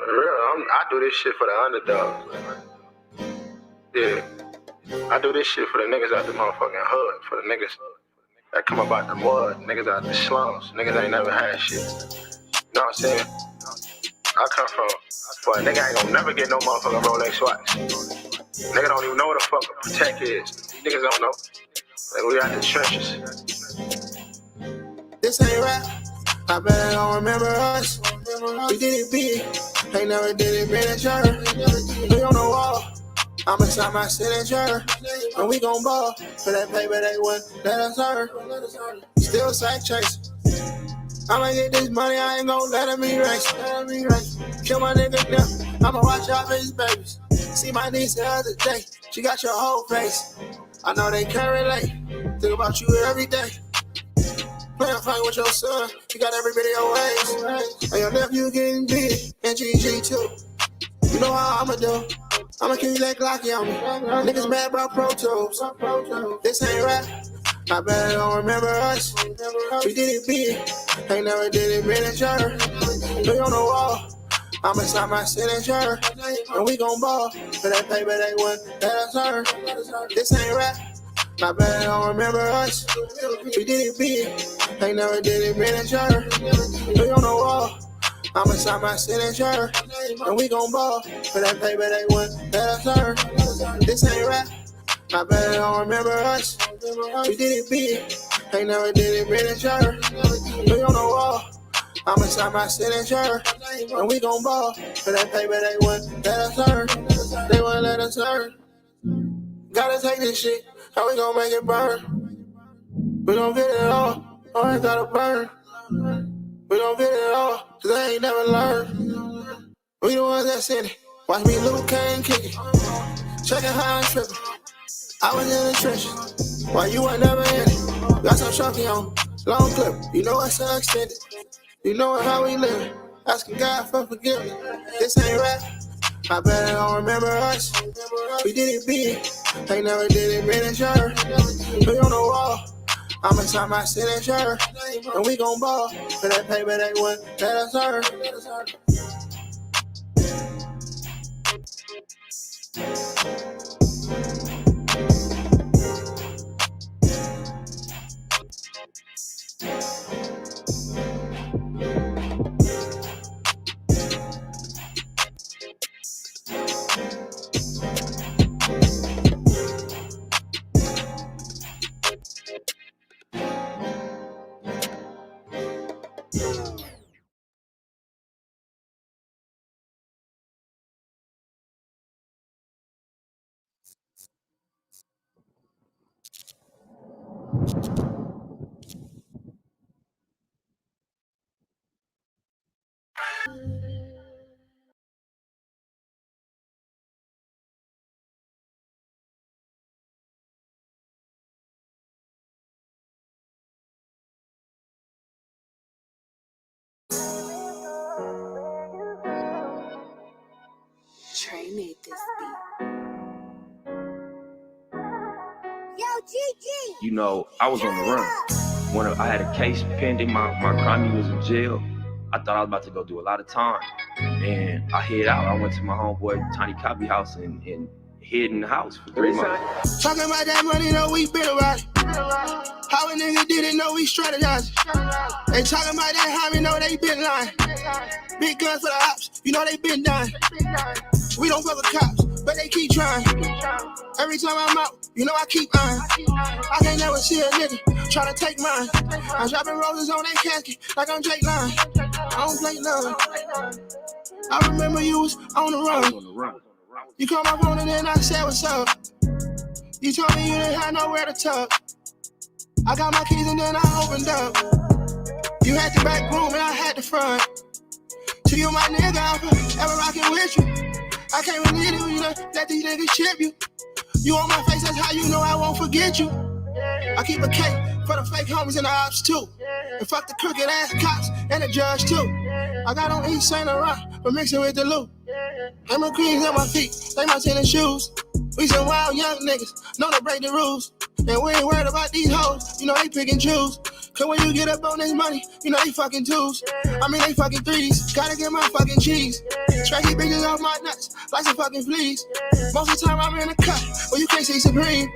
I do this shit for the underdogs. Yeah. I do this shit for the niggas out the motherfucking hood, for the niggas that come up out the mud, niggas out the slums, niggas ain't never had shit. You know what I'm saying? I come from, but a nigga ain't gonna never get no motherfucking Rolex watch. Nigga don't even know what the fuck a Protect is. These niggas don't know. Like, we out the trenches. This ain't rap. I bet I don't remember us. We did it big. Ain't never did it miniature. We on the wall. I'ma sign my signature. And we gon' ball. For that paper they wouldn't let us earn. Still sack chase. I'ma get this money, I ain't gon' let him erase. Kill my nigga now. I'ma watch out for his babies. See my niece the other day. She got your whole face. I know they can't relate. Think about you every day. Playing fight with your son. You got every bit of your ways. And your nephew getting big. And GG too. You know how I'ma do. I'ma keep that Glocky on me. Niggas mad about Pro Tools. This ain't rap. I bet I don't remember us. We did it big. Ain't never did it miniature. We on the wall. I'ma sign my signature. And we gon' ball. For that paper they wouldn't let us earn. This ain't rap. I bet I don't remember us. We did it big. Ain't never did it miniature. We on the wall. I'ma sign my signature. And we gon' ball. For that paper they wouldn't let us earn. This ain't rap. I bet I don't remember us. We did it big. Ain't never did it miniature. We on the wall. I'ma sign my signature. And we gon' ball. For that paper they wouldn't let us earn. They wouldn't let us earn. Gotta take this shit. How we gon' make it burn? We gon' get it all. Or it gotta burn. We gon' get it all. Cause they ain't never learned. We the ones that sent it. Watch me Luke Kane kick it. Checking how I'm tripping. I was in the trenches, while you ain't never in it. Got some chunky on, long clip. You know it's so extended. You know how we live. Asking God for forgiveness. This ain't rap. I bet I don't remember us. We did it big. Ain't never did it miniature. We on the wall. I'ma sign my signature. And we gon' ball. For that paper they wouldn't let us earn. Trey made this beat. Yo, GG! You know, I was on the run. I had a case pending. My crime was in jail. I thought I was about to go do a lot of time. And I hid out. I went to my homeboy Tiny Copy house and hid in the house for 3 months. Talking about that money, know we been about it. How a nigga didn't know we strategized. They talking about that how we know they been lying. Big guns for the ops, you know they been dying. We don't fuck with cops, but they keep trying. Every time I'm out, you know I keep eyeing. I can't never see a nigga tryna take mine. I'm dropping roses on that casket like I'm Jake Line. I don't play love. I remember you was on the run. You called my phone and then I said what's up. You told me you didn't have nowhere to tuck. I got my keys and then I opened up. You had the back room and I had the front. To you my nigga, I'm forever rocking with you. I can't believe it when you let these niggas chip you. You on my face, that's how you know I won't forget you. I keep a cake for the fake homies and the ops too. And fuck the crooked ass cops and the judge too. I got on East Saint Laurent, but mixing with the loot. And my queens on my feet, they my tennis shoes. We some wild young niggas, know to break the rules. And we ain't worried about these hoes, you know they pick and choose. Cause when you get up on this money, you know they fucking twos. I mean they fucking threes. Gotta get my fucking cheese. Try to keep bitches off my nuts like some fucking fleas. Most of the time I'm in the cut, but you can't see Supreme.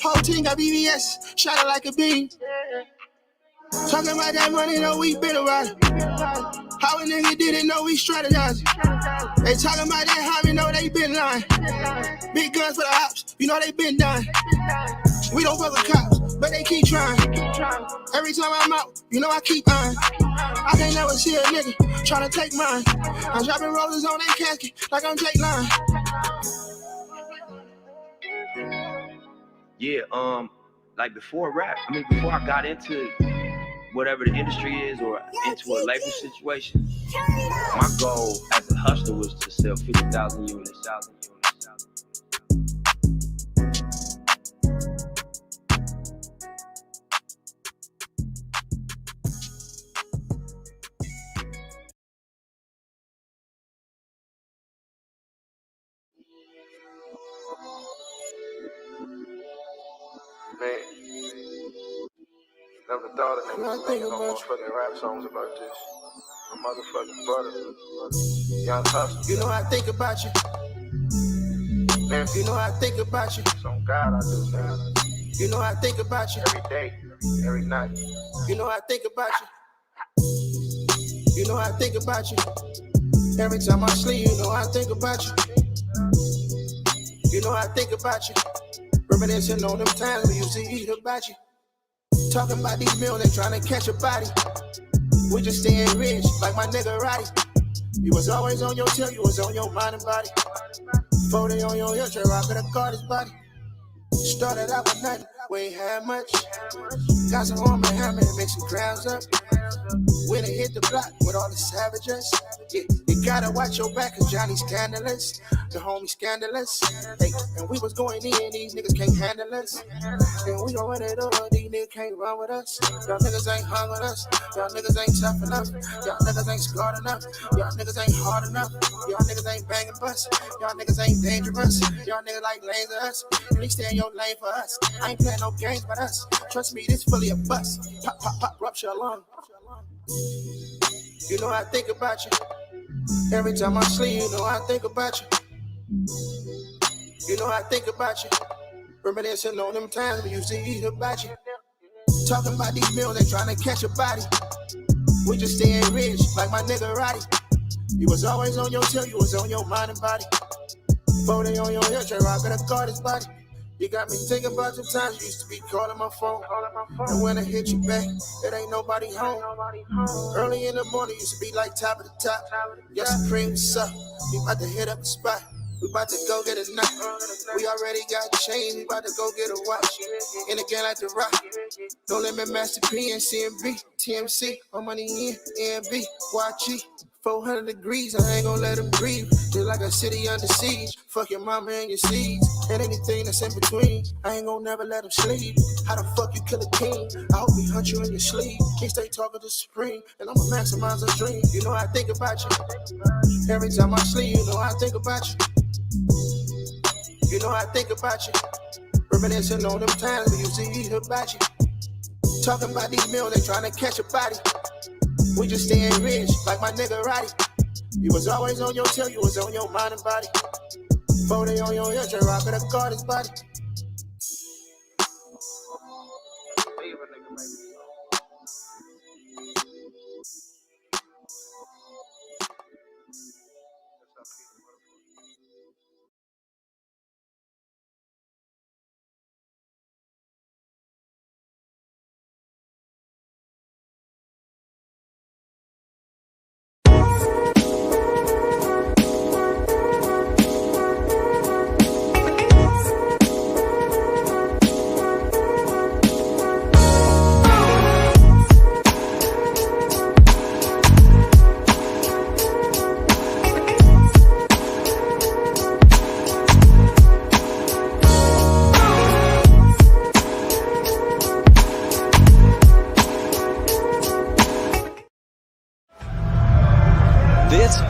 Whole team got BBS, shot it like a beam. Talking about that money, know we been around it. How a nigga didn't know we strategizing. They talking about that, how we know they been lying. Big guns for the ops, you know they been dying. We don't fuck with cops, but they keep trying. Every time I'm out, you know I keep eyeing. I can't never see a nigga trying to take mine. I'm dropping rollers on that casket like I'm Jake Line. Yeah, like before rap, before I got into whatever the industry is or into a label situation, my goal as a hustler was to sell 50,000 units. Man, never thought a nigga was making no motherfucking rap songs about this. My motherfucking brother, Young Hustler. You know I think about you. Man, you know I think about you. Some God I do, man. You know I think about you. Every day, every night. You know I think about you. You know I think about you. Every time I sleep, you know I think about you. You know I think about you. Reminiscing on them times we used to eat hibachi. Talking about these meals and trying to catch a body. We just staying rich, like my nigga Roddy. You was always on your tail, you was on your mind and body. 40 on your hip, I could have caught his body. Started out with nothing, we ain't had much. Got some arm and hammer and make some crowns up. When it hit the block with all the savages. Yeah, you gotta watch your back cause Johnny's scandalous. The homie scandalous. Hey, and we was going in, these niggas can't handle us. And we gon' run it over, these niggas can't run with us. Y'all niggas ain't hung with us. Y'all niggas ain't tough enough. Y'all niggas ain't scarred enough. Y'all niggas ain't hard enough. Y'all niggas ain't banging bus. Y'all niggas ain't dangerous. Y'all niggas like lanes of us. Please stay in your lane for us. I ain't playing no games but us. Trust me, this fully a bust. Pop, pop, pop, rupture a lung. You know I think about you. Every time I sleep, you know I think about you. You know I think about you. Reminiscing on them times we used to eat hibachi. Talking about these meals and trying to catch a body. We just staying rich, like my nigga Roddy. You was always on your tail, you was on your mind and body. 40 on your hip, I could have caught his body. You got me thinking about the times you used to be calling my phone. And when I hit you back, it ain't nobody home. Early in the morning used to be like top of the top. Yeah, Supreme, what's up? We about to hit up the spot. We about to go get a knot. We already got chains, we about to go get a watch. And again like the rock. No limit, Master P and CMB, TMC, my money in, AMB, YG. 400 degrees, I ain't gon' let them breathe. Just like a city under siege. Fuck your mama and your seeds. And anything that's in between, I ain't gon' never let them sleep. How the fuck you kill a king? I hope he hunt you in your sleep. Can't stay talking to Supreme, and I'ma maximize a dream. You know I think about you. Every time I sleep, you know I think about you. You know I think about you. Reminiscing on them times we used to eat hibachi. Talking about these meals and trying to catch a body. We just staying rich, like my nigga Roddy. You was always on your tail, you was on your mind and body. 40 on your hip, I could have caught his body.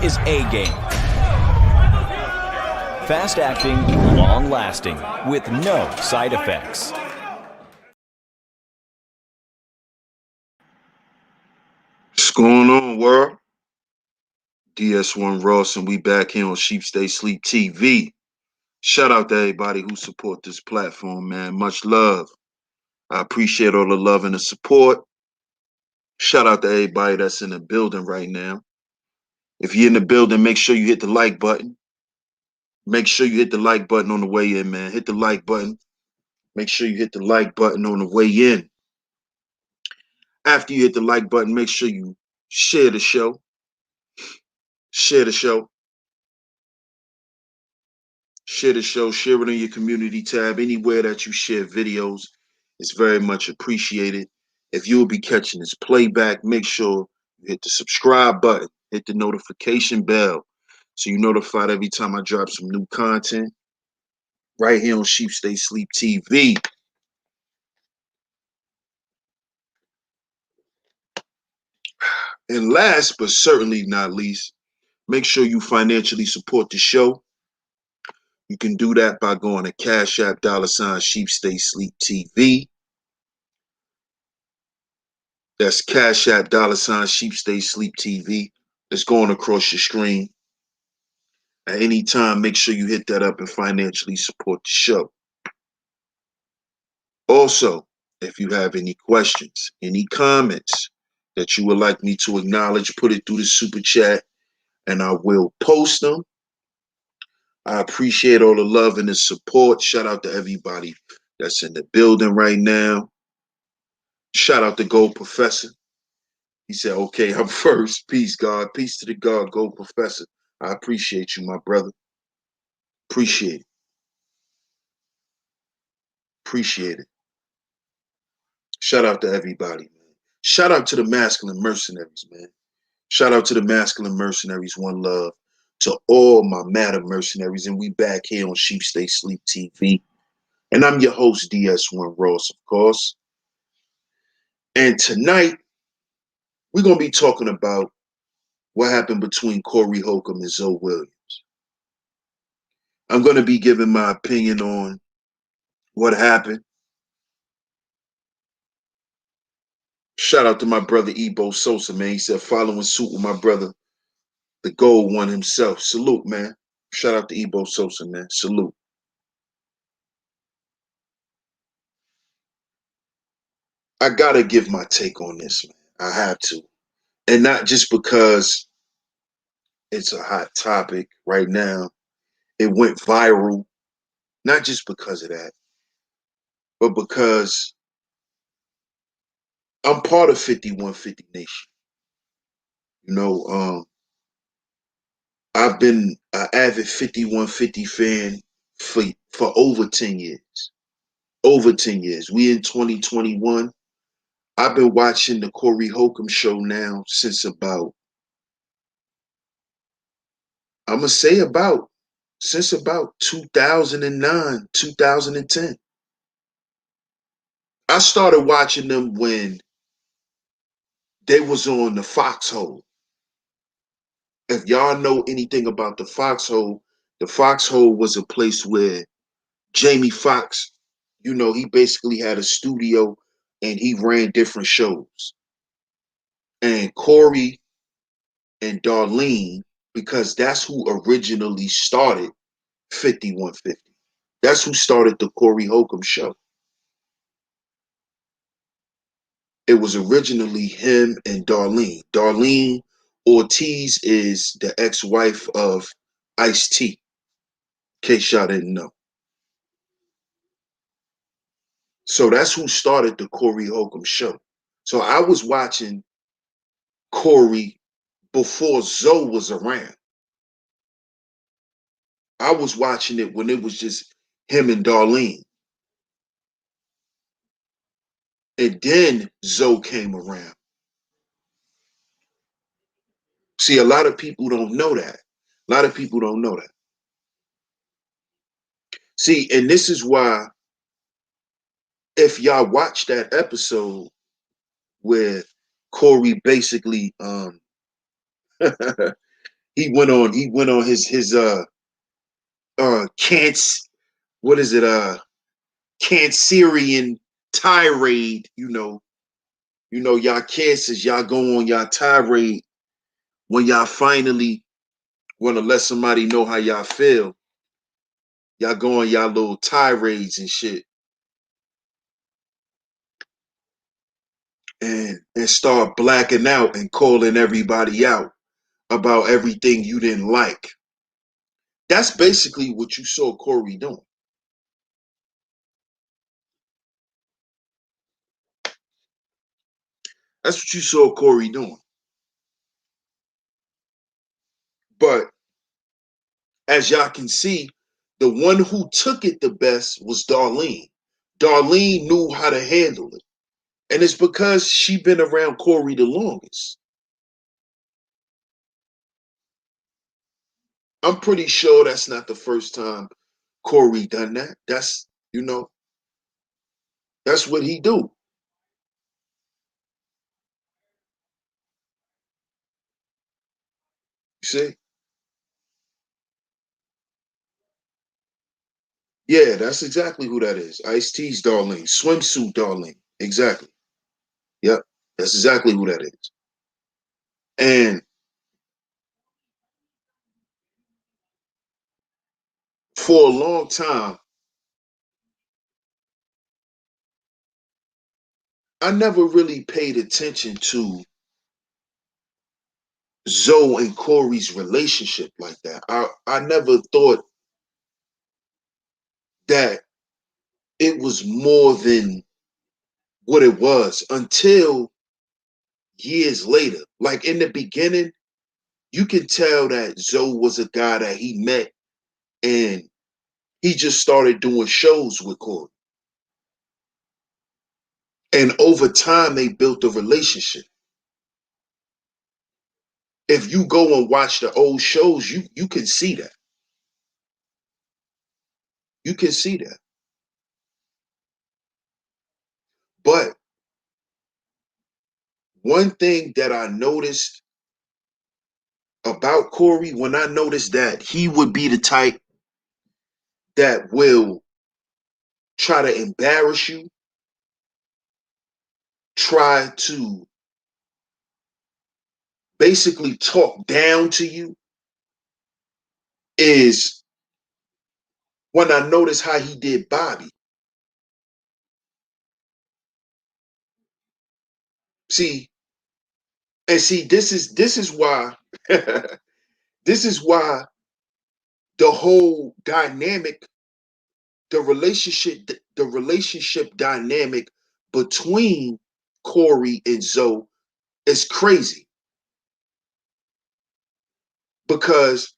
Is A-Game. Fast acting, long lasting, with no side effects. world? DS1 Ross, and we back here on Stay Sleep TV. Shout out to everybody who support this platform, man. Much love. I appreciate all the love and the support. Shout out to everybody that's in the building right now. If you're in the building, make sure you hit the like button. Make sure you hit the like button on the way in, man. Hit the like button. Make sure you hit the like button on the way in. After you hit the like button, make sure you share the show. Share the show. Share the show. Share it in your community tab. Anywhere that you share videos is very much appreciated. If you will be catching this playback, make sure you hit the subscribe button. Hit the notification bell so you're notified every time I drop some new content right here on Stay Sleep TV. And last but certainly not least, make sure you financially support the show. You can do that by going to CashApp $SHEEPSTAYSLEEPTV. That's CashApp $SHEEPSTAYSLEEPTV. It's going across your screen. At any time, make sure you hit that up and financially support the show. Also, if you have any questions, any comments that you would like me to acknowledge, put it through the super chat and I will post them. I appreciate all the love and the support. Shout out to everybody that's in the building right now. Shout out to Gold Professor. He said, okay, I'm first. Peace, God. Peace to the God, Gold Professor. I appreciate you, my brother. Appreciate it. Appreciate it. Shout out to everybody, man. Shout out to the masculine mercenaries, man. Shout out to the masculine mercenaries. One love to all my matter mercenaries. And we back here on Stay Sleep TV. And I'm your host, DS1 Ross, of course. And tonight, we're going to be talking about what happened between Corey Holcomb and Zo Williams. I'm going to be giving my opinion on what happened. Shout out to my brother Ebo Sosa, man. He said, following suit with my brother, the gold one himself. Salute, man. Shout out to Ebo Sosa, man. Salute. I got to give my take on this, man. I have to. And not just because it's a hot topic right now. It went viral. Not just because of that, but because I'm part of 5150 Nation. You know, I've been an avid 5150 fan for over 10 years. Over 10 years. We in 2021. I've been watching the Corey Holcomb show now since about, I'm going to say since about 2009, 2010. I started watching them when they was on the Foxhole. If y'all know anything about the Foxhole was a place where Jamie Foxx, you know, he basically had a studio and he ran different shows. And Corey and Darlene, because that's who originally started 5150. That's who started the Corey Holcomb show. It was originally him and Darlene. Darlene Ortiz is the ex-wife of Ice-T, in case y'all didn't know. So that's who started the Corey Holcomb show. So I was watching Corey before Zo was around. I was watching it when it was just him and Darlene. And then Zo came around. See, a lot of people don't know that. A lot of people don't know that. See, and this is why, if y'all watch that episode where Corey basically he went on his Cancerian tirade, you know, y'all cancers, y'all go on y'all tirade when y'all finally want to let somebody know how y'all feel, y'all go on y'all little tirades and shit. And start blacking out and calling everybody out about everything you didn't like. That's basically what you saw Corey doing. That's what you saw Corey doing. But as y'all can see, the one who took it the best was Darlene. Darlene knew how to handle it. And it's because she been around Corey the longest. I'm pretty sure that's not the first time Corey done that. That's, you know, that's what he do. You see? Yeah, that's exactly who that is. Ice-T's Darlene. Swimsuit Darlene. Exactly. Yep. That's exactly who that is. And for a long time, I never really paid attention to Zoe and Corey's relationship like that. I never thought that it was more than what it was until years later. Like in the beginning, you can tell that Zoe was a guy that he met and he just started doing shows with Corey. And over time, they built a relationship. If you go and watch the old shows, you can see that. You can see that. But one thing that I noticed about Corey, when I noticed that he would be the type that will try to embarrass you, try to basically talk down to you, is when I noticed how he did Bobby. See, and see, this is why this is why the whole dynamic, the relationship dynamic between Corey and Zoe is crazy. Because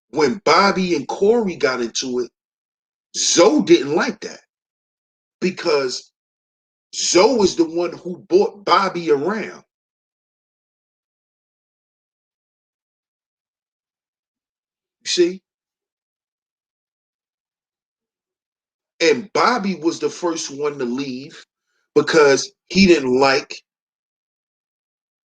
when Bobby and Corey got into it, Zoe didn't like that. Because Zoe is the one who brought Bobby around. You see? And Bobby was the first one to leave because he didn't like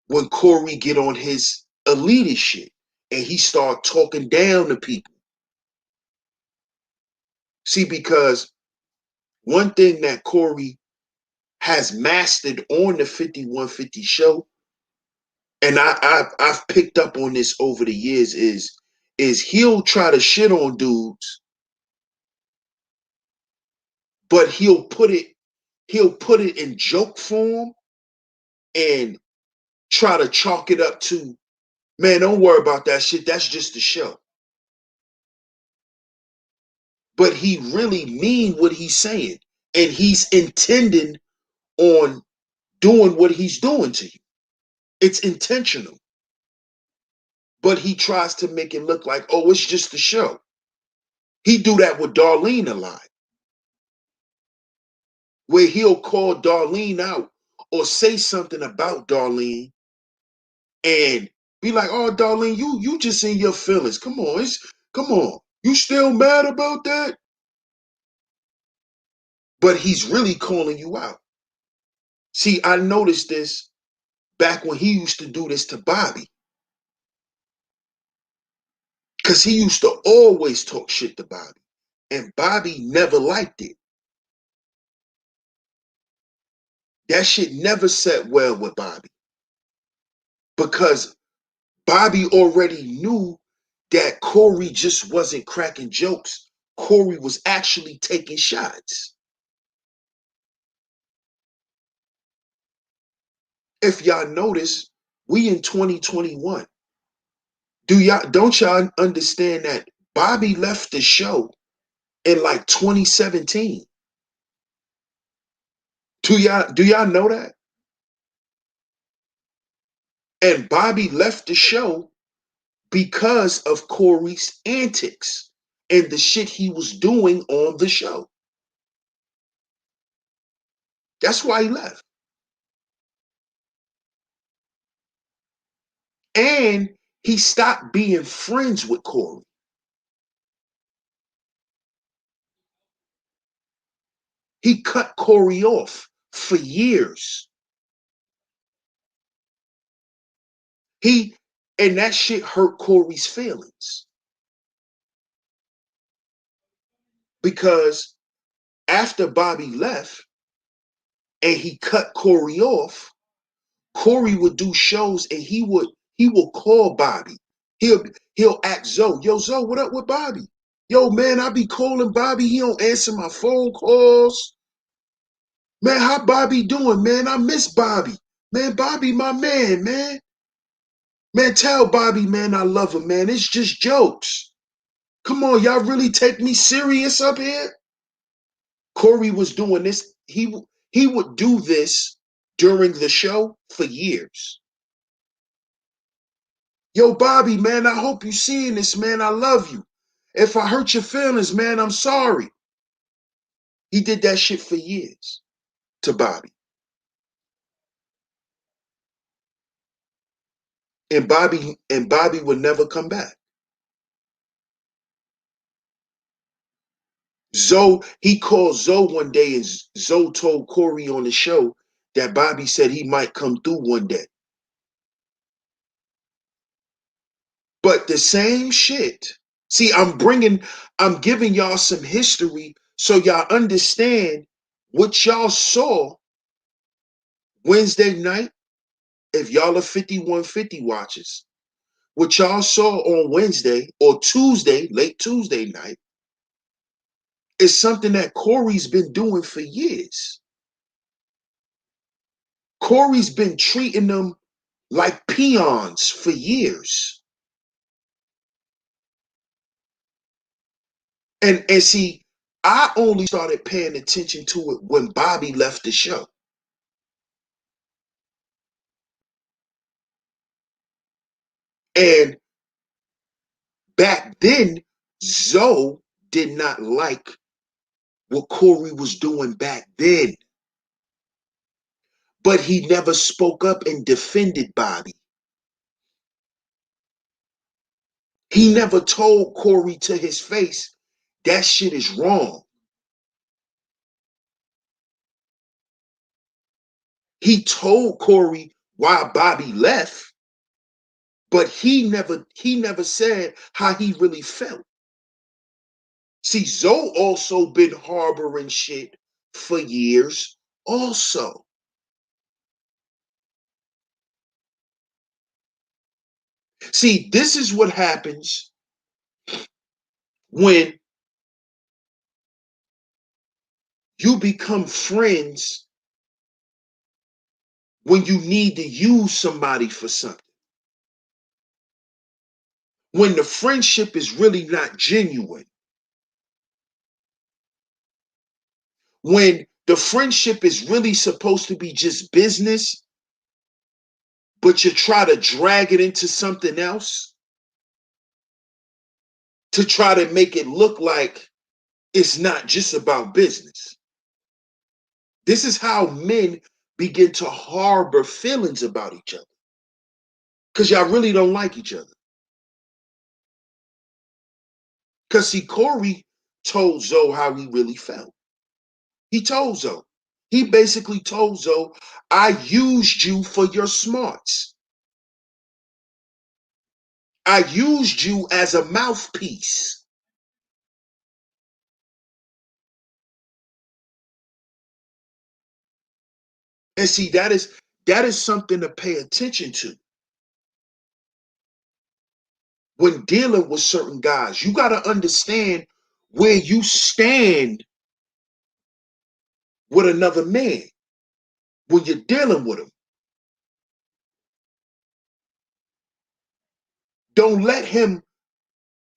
when Corey get on his elitist shit and he start talking down to people. See, because one thing that Corey has mastered on the 5150 show, and I've picked up on this over the years, is he'll try to shit on dudes, but he'll put it in joke form and try to chalk it up to, man, don't worry about that shit. That's just the show. But he really mean what he's saying. And he's intending on doing what he's doing to you. It's intentional. But he tries to make it look like, oh, it's just the show. He do that with Darlene a lot. Where he'll call Darlene out or say something about Darlene and be like, oh, Darlene, you just in your feelings. Come on, come on. You still mad about that? But he's really calling you out. See, I noticed this back when he used to do this to Bobby. Because he used to always talk shit to Bobby. And Bobby never liked it. That shit never set well with Bobby. Because Bobby already knew that Corey just wasn't cracking jokes. Corey was actually taking shots. If y'all notice, we in 2021. Don't y'all understand that Bobby left the show in like 2017? Do y'all know that? And Bobby left the show because of Corey's antics and the shit he was doing on the show. That's why he left. And he stopped being friends with Corey. He cut Corey off for years. And that shit hurt Corey's feelings. Because after Bobby left and he cut Corey off, Corey would do shows and he will call Bobby. He'll ask Zoe, yo, Zoe, what up with Bobby? Yo, man, I be calling Bobby. He don't answer my phone calls. Man, how Bobby doing, man? I miss Bobby. Man, Bobby, my man, man. Man, tell Bobby, man, I love him, man. It's just jokes. Come on, y'all really take me serious up here? Corey was doing this. He would do this during the show for years. Yo, Bobby, man, I hope you seeing this, man. I love you. If I hurt your feelings, man, I'm sorry. He did that shit for years to Bobby. And Bobby would never come back. He called Zoe one day, and Zoe told Corey on the show that Bobby said he might come through one day. But the same shit. See, I'm giving y'all some history so y'all understand what y'all saw Wednesday night. If y'all are 5150 watchers, what y'all saw on Wednesday or Tuesday, late Tuesday night, is something that Corey's been doing for years. Corey's been treating them like peons for years. And see, I only started paying attention to it when Bobby left the show. And back then, Zoe did not like what Corey was doing back then. But he never spoke up and defended Bobby. He never told Corey to his face, that shit is wrong. He told Corey why Bobby left, but he never said how he really felt. See, Zoe also been harboring shit for years also. See, this is what happens when you become friends when you need to use somebody for something. When the friendship is really not genuine. When the friendship is really supposed to be just business, but you try to drag it into something else to try to make it look like it's not just about business. This is how men begin to harbor feelings about each other. Because y'all really don't like each other. Because see, Corey told Zoe how he really felt. He told Zoe. He basically told Zoe, I used you for your smarts. I used you as a mouthpiece. And see, that is something to pay attention to. when dealing with certain guys. You got to understand where you stand with another man when you're dealing with him. Don't let him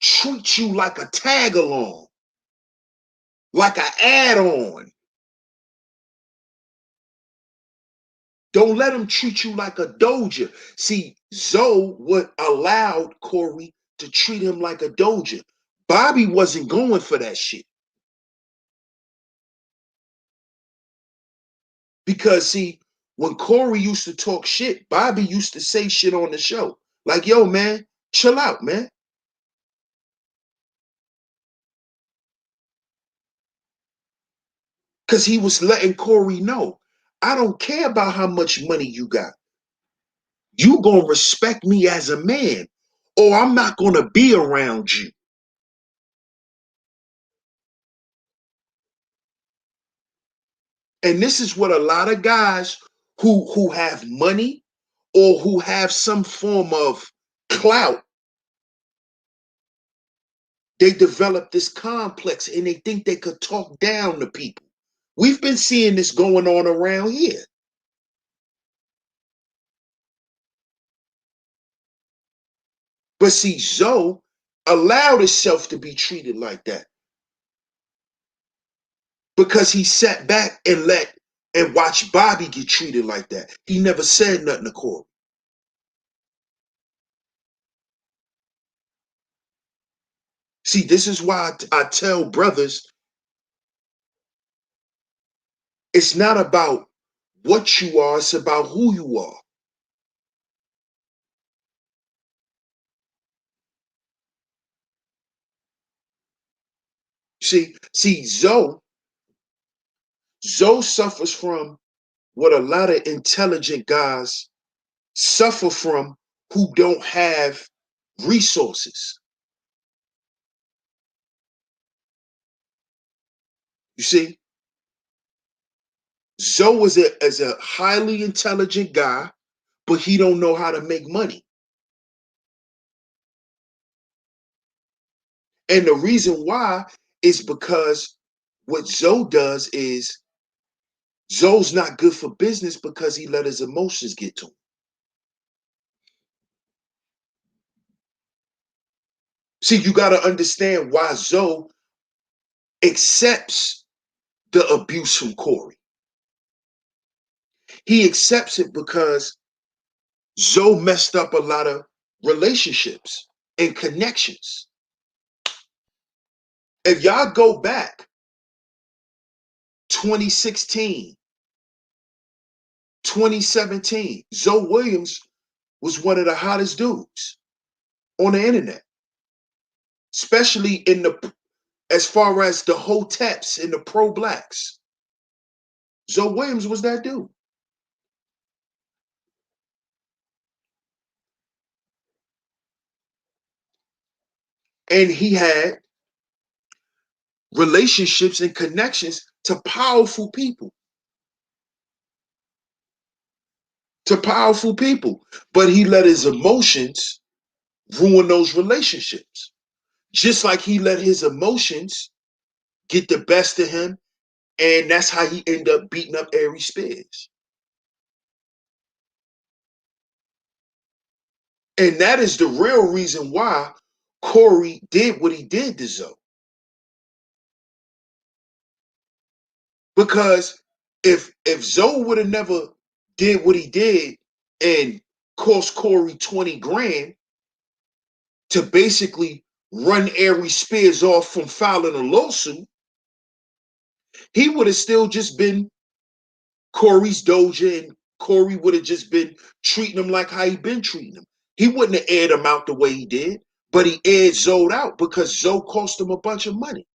treat you like a tag along, like an add-on. Don't let him treat you like a doja. See, Zoe would allowed Corey to treat him like a doja. Bobby wasn't going for that shit. Because see, when Corey used to talk shit, Bobby used to say shit on the show. Like, yo, man, chill out, man. Because he was letting Corey know, I don't care about how much money you got. You gonna respect me as a man, or I'm not gonna be around you. And this is what a lot of guys who have money or who have some form of clout, they develop this complex and they think they could talk down to people. We've been seeing this going on around here. But see, Zoe allowed himself to be treated like that because he sat back and watched Bobby get treated like that. He never said nothing to Corey. See, this is why I tell brothers, it's not about what you are, it's about who you are. See, Zoe suffers from what a lot of intelligent guys suffer from who don't have resources. You see, Zoe is a highly intelligent guy, but he don't know how to make money. And the reason why is because what Zoe does is Zoe's not good for business because he let his emotions get to him. See, you got to understand why Zoe accepts the abuse from Corey. He accepts it because Zoe messed up a lot of relationships and connections. If y'all go back 2016, 2017, Zo Williams was one of the hottest dudes on the internet, especially in the as far as the hoteps and the pro blacks. Zo Williams was that dude. And he had relationships and connections to powerful people. But he let his emotions ruin those relationships. Just like he let his emotions get the best of him, and that's how he ended up beating up Ari Spears. And that is the real reason why Corey did what he did to Zoe. Because if Zoe would have never did what he did and cost Corey 20 grand to basically run Ari Spears off from filing a lawsuit, he would have still just been Corey's doja, and Corey would have just been treating him like how he been treating him. He wouldn't have aired him out the way he did, but he aired Zoe out because Zoe cost him a bunch of money.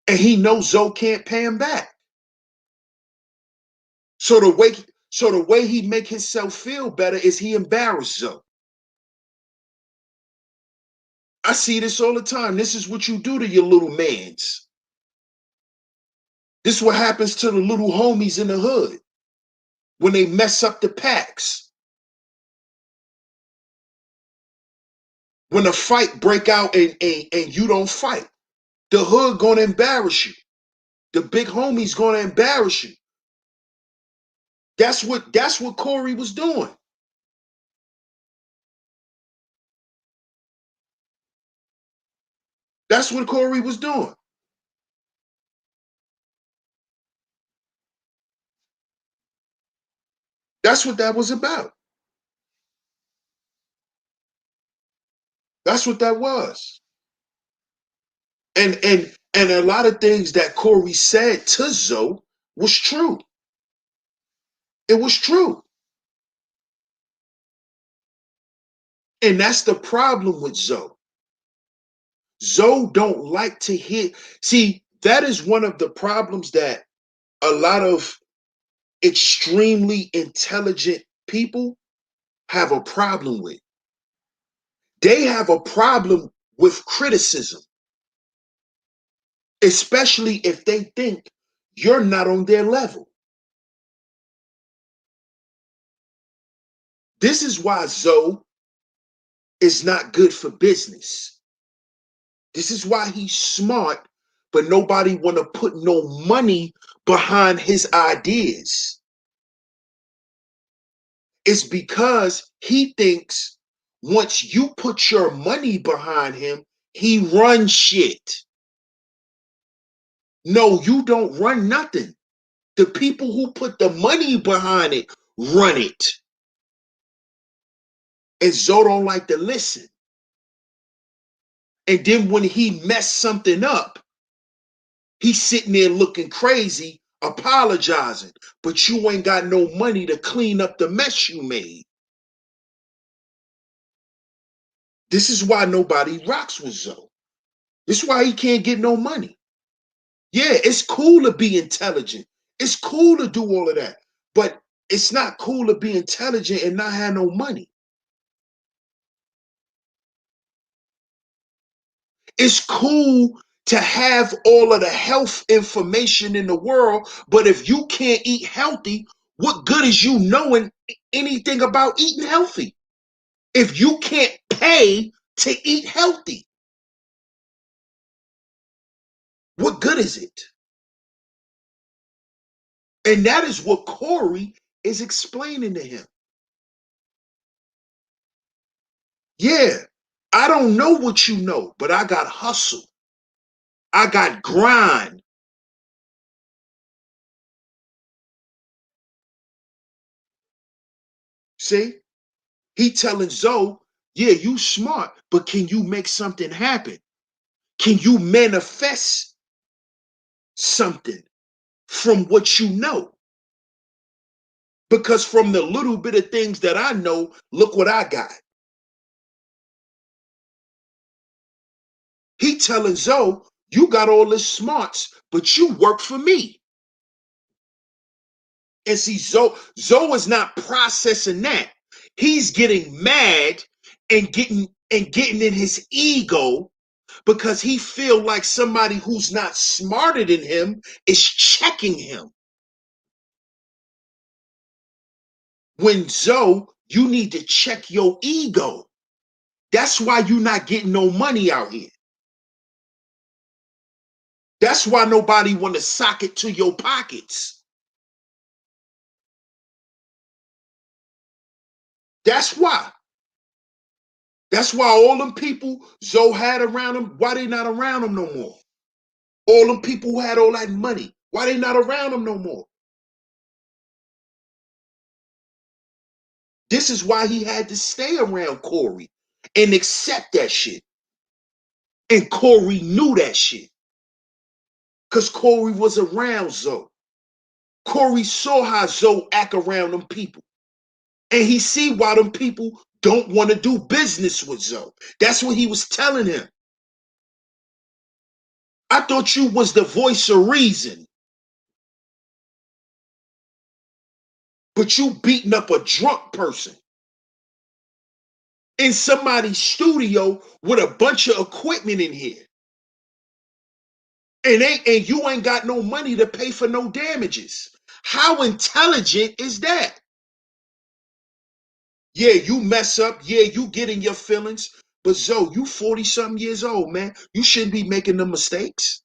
And he knows Zoe can't pay him back. So the way he make himself feel better is he embarrassed Zoe. I see this all the time. This is what you do to your little mans. This is what happens to the little homies in the hood when they mess up the packs. When a fight break out and you don't fight, the hood gonna embarrass you. The big homie's gonna embarrass you. That's what Corey was doing. That's what Corey was doing. That's what that was about. That's what that was. And a lot of things that Corey said to Zo was true. It was true. And that's the problem with Zo. Zo don't like to hear. See, that is one of the problems that a lot of extremely intelligent people have a problem with. They have a problem with criticism, especially if they think you're not on their level. This is why Zo is not good for business. This is why he's smart, but nobody want to put no money behind his ideas. It's because he thinks once you put your money behind him, he runs shit. No, you don't run nothing. The people who put the money behind it run it. And Zo don't like to listen. And then when he messed something up, he's sitting there looking crazy, apologizing. But you ain't got no money to clean up the mess you made. This is why nobody rocks with Zo. This is why he can't get no money. Yeah, it's cool to be intelligent. It's cool to do all of that. But it's not cool to be intelligent and not have no money. It's cool to have all of the health information in the world, but if you can't eat healthy, what good is you knowing anything about eating healthy? If you can't pay to eat healthy, what good is it? And that is what Corey is explaining to him. Yeah, I don't know what you know, but I got hustle. I got grind. See? He telling Zo, yeah, you smart, but can you make something happen? Can you manifest something from what you know? Because from the little bit of things that I know, look what I got. He telling Zo, you got all this smarts, but you work for me. And see, Zo is not processing that. He's getting mad and getting in his ego because he feel like somebody who's not smarter than him is checking him. When Zo, you need to check your ego. That's why you're not getting no money out here. That's why nobody want to sock it to your pockets. That's why. That's why all them people Zo had around him, why they not around him no more? All them people who had all that money, why they not around him no more? This is why he had to stay around Corey and accept that shit. And Corey knew that shit. Because Corey was around Zo. Corey saw how Zo act around them people. And he see why them people don't want to do business with Zo. That's what he was telling him. I thought you was the voice of reason. But you beating up a drunk person in somebody's studio with a bunch of equipment in here. And you ain't got no money to pay for no damages. How intelligent is that? Yeah, you mess up. Yeah, you get in your feelings. But Zoe, you 40-something years old, man. You shouldn't be making them mistakes.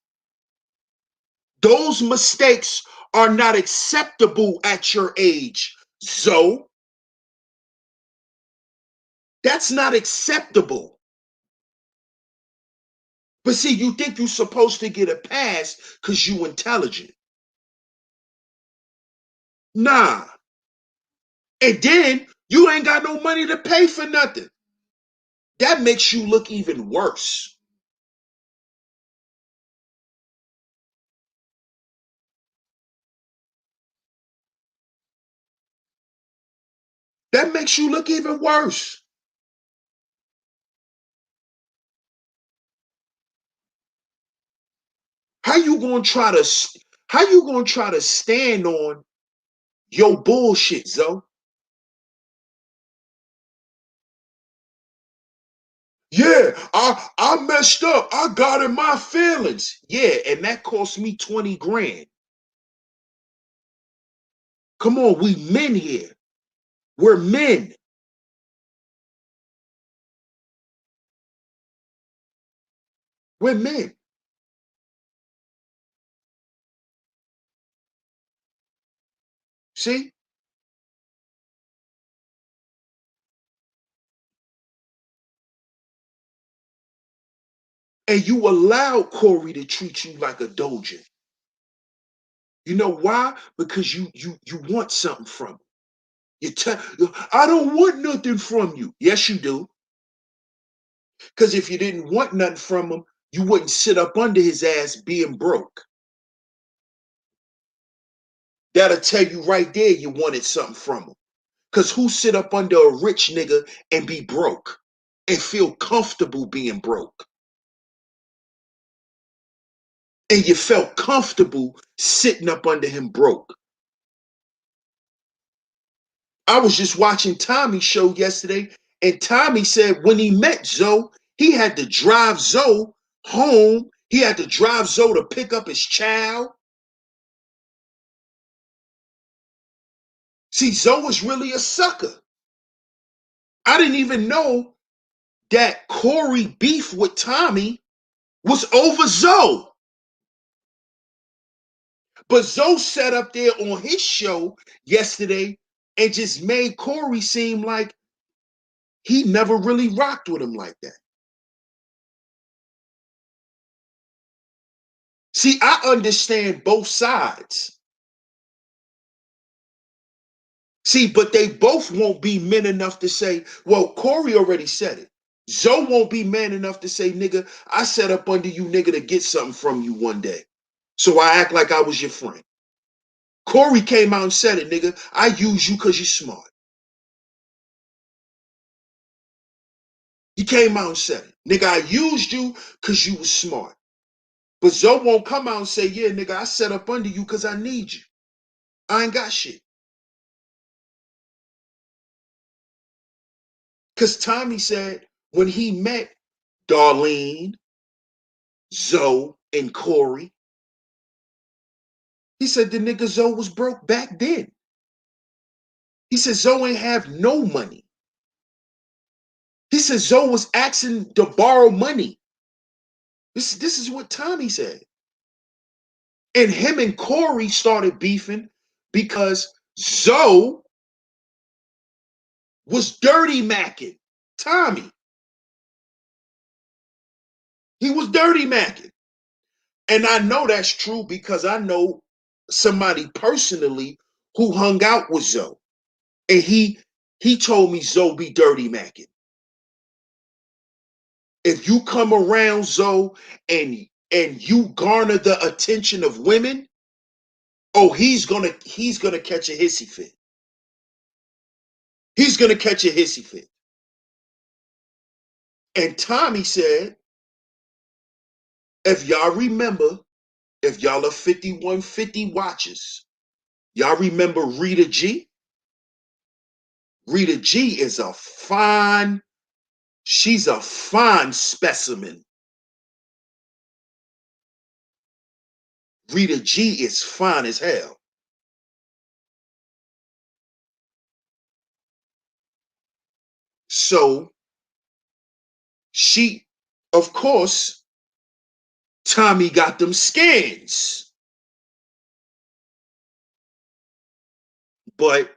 Those mistakes are not acceptable at your age, Zoe. That's not acceptable. But see, you think you're supposed to get a pass because you intelligent. Nah. And then you ain't got no money to pay for nothing. That makes you look even worse. That makes you look even worse. How you gonna try to stand on your bullshit, Zoe? Yeah, I messed up. I got in my feelings. Yeah, and that cost me 20 grand. Come on, we men here. We're men. We're men. See? And you allow Corey to treat you like a doja. You know why? Because you want something from him. I don't want nothing from you. Yes, you do. Because if you didn't want nothing from him, you wouldn't sit up under his ass being broke. That'll tell you right there you wanted something from him. Because who sit up under a rich nigga and be broke and feel comfortable being broke? And you felt comfortable sitting up under him broke. I was just watching Tommy's show yesterday, and Tommy said when he met Zoe, he had to drive Zoe home. He had to drive Zoe to pick up his child. See, Zoe was really a sucker. I didn't even know that Corey beef with Tommy was over Zoe. But Zoe sat up there on his show yesterday and just made Corey seem like he never really rocked with him like that. See, I understand both sides. See, but they both won't be men enough to say, well, Corey already said it. Zoe won't be man enough to say, nigga, I set up under you, nigga, to get something from you one day. So I act like I was your friend. Corey came out and said it, nigga. I use you because you're smart. He came out and said it. Nigga, I used you because you was smart. But Zoe won't come out and say, yeah, nigga, I set up under you because I need you. I ain't got shit. Because Tommy said when he met Darlene, Zoe, and Corey, he said the nigga Zoe was broke back then. He said Zoe ain't have no money. He said Zoe was asking to borrow money. This is what Tommy said. And him and Corey started beefing because Zoe was dirty macking Tommy. He was dirty macking. And I know that's true because I know somebody personally who hung out with Zoe. And he told me Zoe be dirty macking. If you come around Zoe and you garner the attention of women, oh, he's gonna catch a hissy fit. He's gonna catch a hissy fit. And Tommy said, if y'all remember, if y'all are 5150 watchers, y'all remember Rita G? Rita G is she's a fine specimen. Rita G is fine as hell. So Of course, Tommy got them skins. But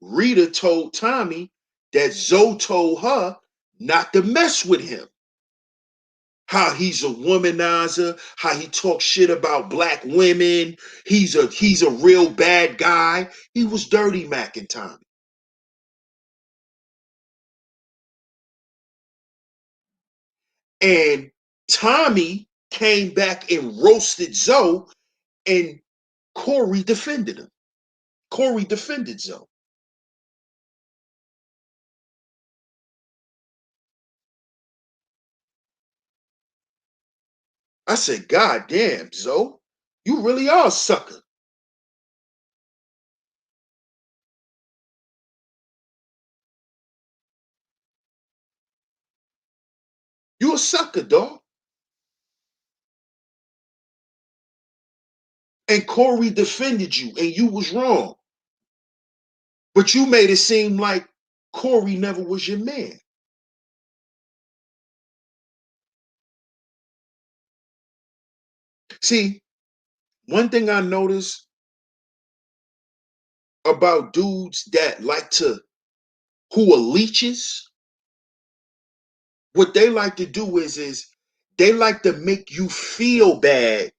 Rita told Tommy that Zoe told her not to mess with him. How he's a womanizer, how he talks shit about black women. He's a real bad guy. He was dirty macking Tommy. And Tommy came back and roasted Zoe, and Corey defended him. Corey defended Zoe. I said, God damn, Zoe, you really are a sucker. You a sucker, dog. And Corey defended you, and you was wrong. But you made it seem like Corey never was your man. See, one thing I noticed about dudes that who are leeches, what they like to do is they like to make you feel bad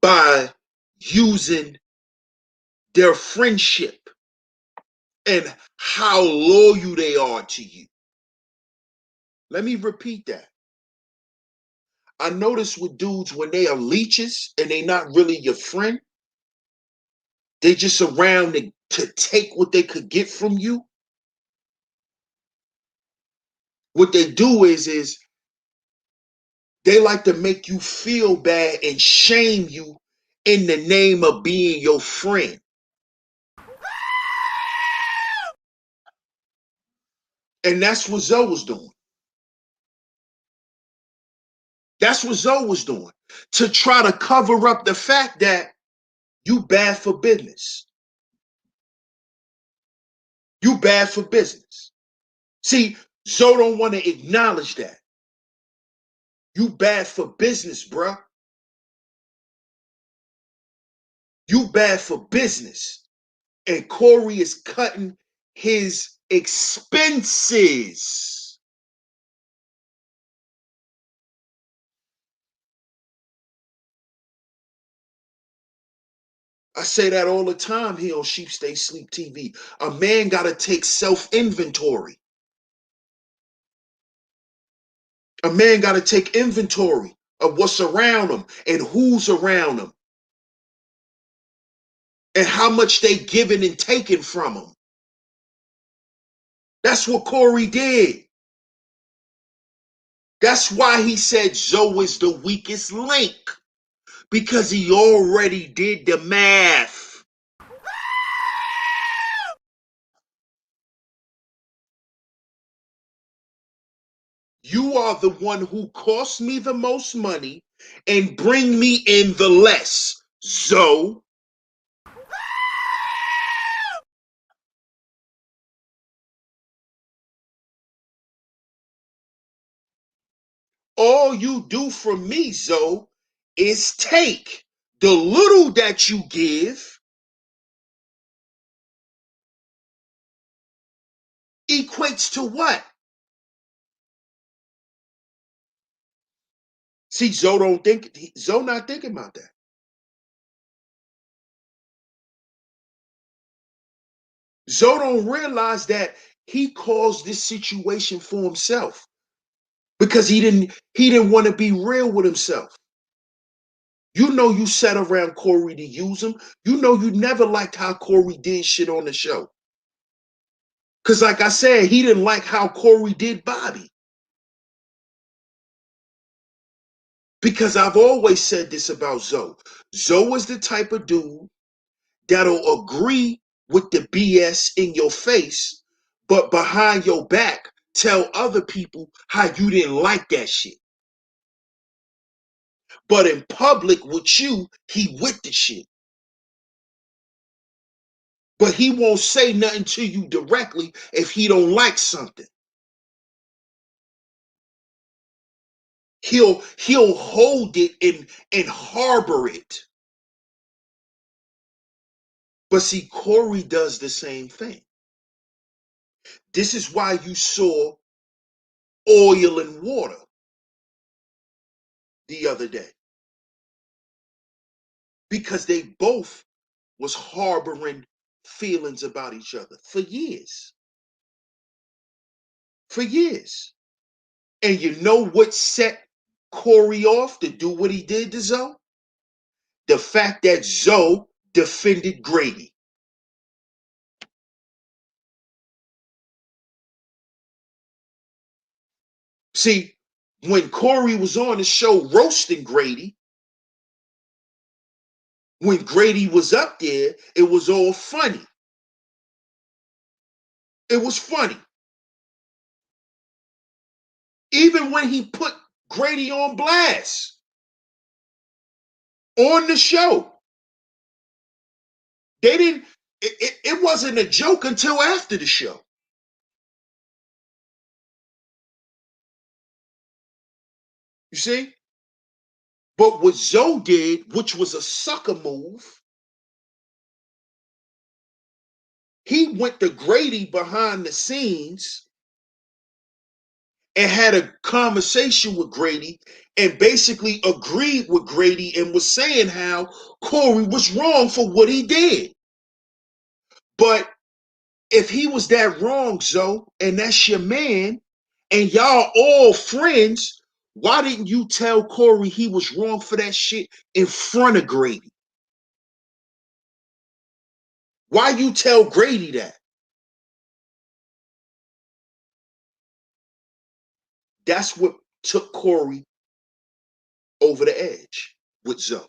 by using their friendship and how loyal they are to you. Let me repeat that. I notice with dudes when they are leeches and they not really your friend, they just around to take what they could get from you. What they do is they like to make you feel bad and shame you in the name of being your friend. And that's what Zoe was doing. That's what Zoe was doing. To try to cover up the fact that you bad for business. You bad for business. See, Zoe don't want to acknowledge that. You bad for business, bruh. You bad for business. And Corey is cutting his expenses. I say that all the time here on Sheep Stay Sleep TV. A man got to take self-inventory. A man got to take inventory of what's around him and who's around him and how much they giving and taking from him. That's what Corey did. That's why he said Zoe is the weakest link, because he already did the math. You are the one who cost me the most money and bring me in the less, Zoe. All you do for me, Zoe, is take the little that you give, equates to what? See, Zoe not thinking about that. Zoe don't realize that he caused this situation for himself because he didn't want to be real with himself. You know you sat around Corey to use him. You know you never liked how Corey did shit on the show. Because like I said, he didn't like how Corey did Bobby. Because I've always said this about Zoe. Zoe is the type of dude that'll agree with the BS in your face, but behind your back, tell other people how you didn't like that shit. But in public with you, he with the shit. But he won't say nothing to you directly if he don't like something. He'll hold it and harbor it. But see, Corey does the same thing. This is why you saw oil and water the other day. Because they both was harboring feelings about each other for years. For years. And you know what set Corey off to do what he did to Zoe? The fact that Zoe defended Grady. See, when Corey was on the show roasting Grady, when Grady was up there, it was all funny. It was funny. Even when he put Grady on blast on the show, they didn't, it wasn't a joke until after the show. You see? But what Zoe did, which was a sucker move, he went to Grady behind the scenes and had a conversation with Grady and basically agreed with Grady and was saying how Corey was wrong for what he did. But if he was that wrong, Zoe, and that's your man, and y'all all friends, why didn't you tell Corey he was wrong for that shit in front of Grady? Why you tell Grady that? That's what took Corey over the edge with Zoe.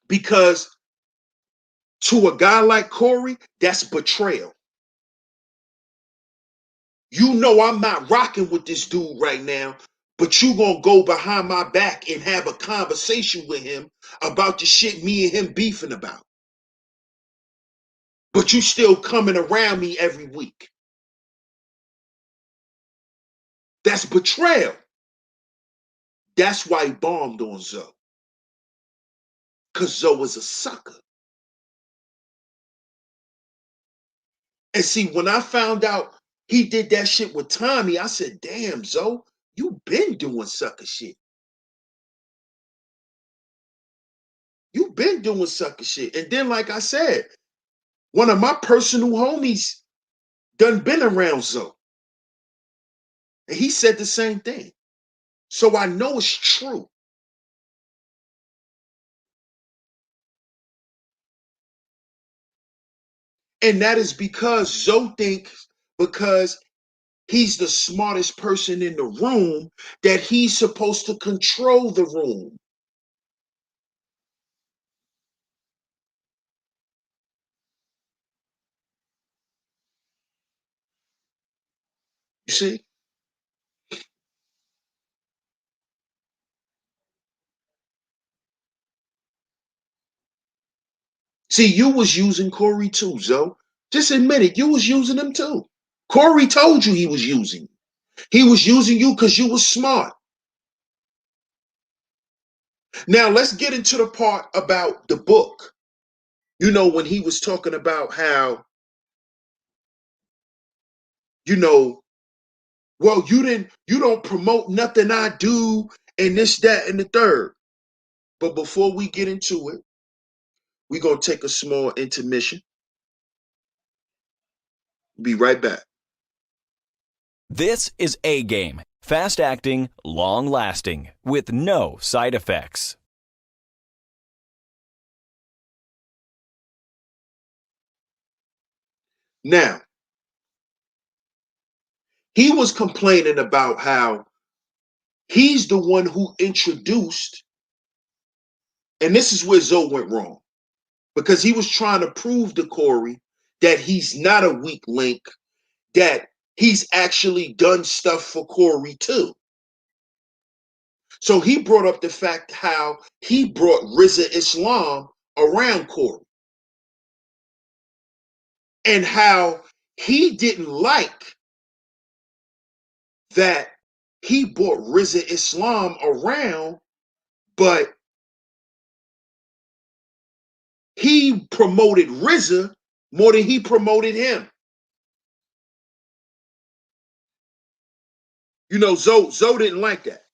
Because to a guy like Corey, that's betrayal. You know I'm not rocking with this dude right now, but you gonna go behind my back and have a conversation with him about the shit me and him beefing about. But you still coming around me every week. That's betrayal. That's why he bombed on Zoe. Because Zoe is a sucker. And see, when I found out he did that shit with Tommy, I said, damn, Zoe, you been doing sucker shit. You been doing sucker shit. And then, like I said, one of my personal homies done been around Zoe. And he said the same thing. So I know it's true. And that is because Zoe thinks because he's the smartest person in the room that he's supposed to control the room. You see? See, you was using Corey too, Zoe. Just admit it, you was using him too. Corey told you he was using you. He was using you because you was smart. Now, let's get into the part about the book. You know, when he was talking about how, you know, well, you don't promote nothing I do and this, that, and the third. But before we get into it, we're going to take a small intermission. Be right back. This is A Game. Fast acting, long lasting, with no side effects. Now, he was complaining about how he's the one who introduced, and this is where Zoe went wrong, because he was trying to prove to Corey that he's not a weak link, that he's actually done stuff for Corey too. So he brought up the fact how he brought Rizza Islam around Corey and how he didn't like that he brought RZA Islam around, but he promoted RZA more than he promoted him. You know, Zo didn't like that.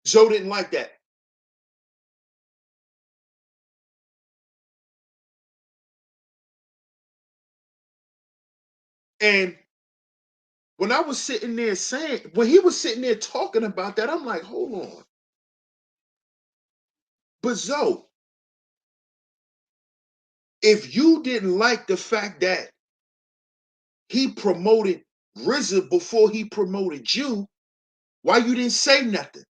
Zo didn't like that. And when I was sitting there saying, when he was sitting there talking about that, I'm like, hold on. But Zo, if you didn't like the fact that he promoted RZA before he promoted you, why you didn't say nothing?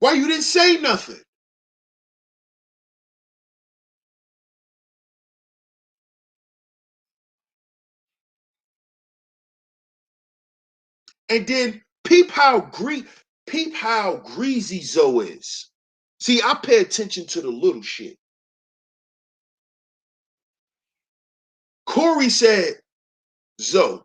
Why you didn't say nothing? And then peep how greasy Zo is. See, I pay attention to the little shit. Corey said, Zo,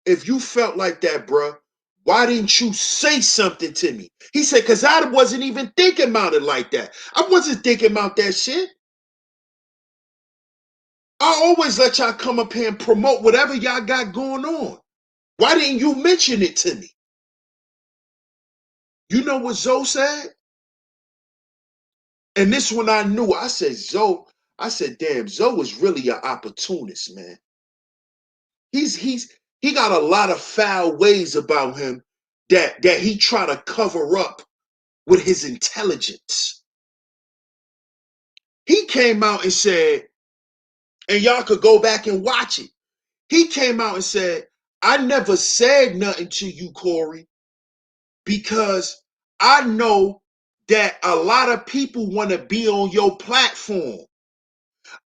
if you felt like that, bruh, why didn't you say something to me? He said, because I wasn't even thinking about it like that. I wasn't thinking about that shit. I always let y'all come up here and promote whatever y'all got going on. Why didn't you mention it to me? You know what Zo said? And this one I knew. I said, Zo, I said, damn, Zo is really an opportunist, man. He got a lot of foul ways about him that he try to cover up with his intelligence. He came out and said, and y'all could go back and watch it. He came out and said, I never said nothing to you, Corey, because I know that a lot of people want to be on your platform.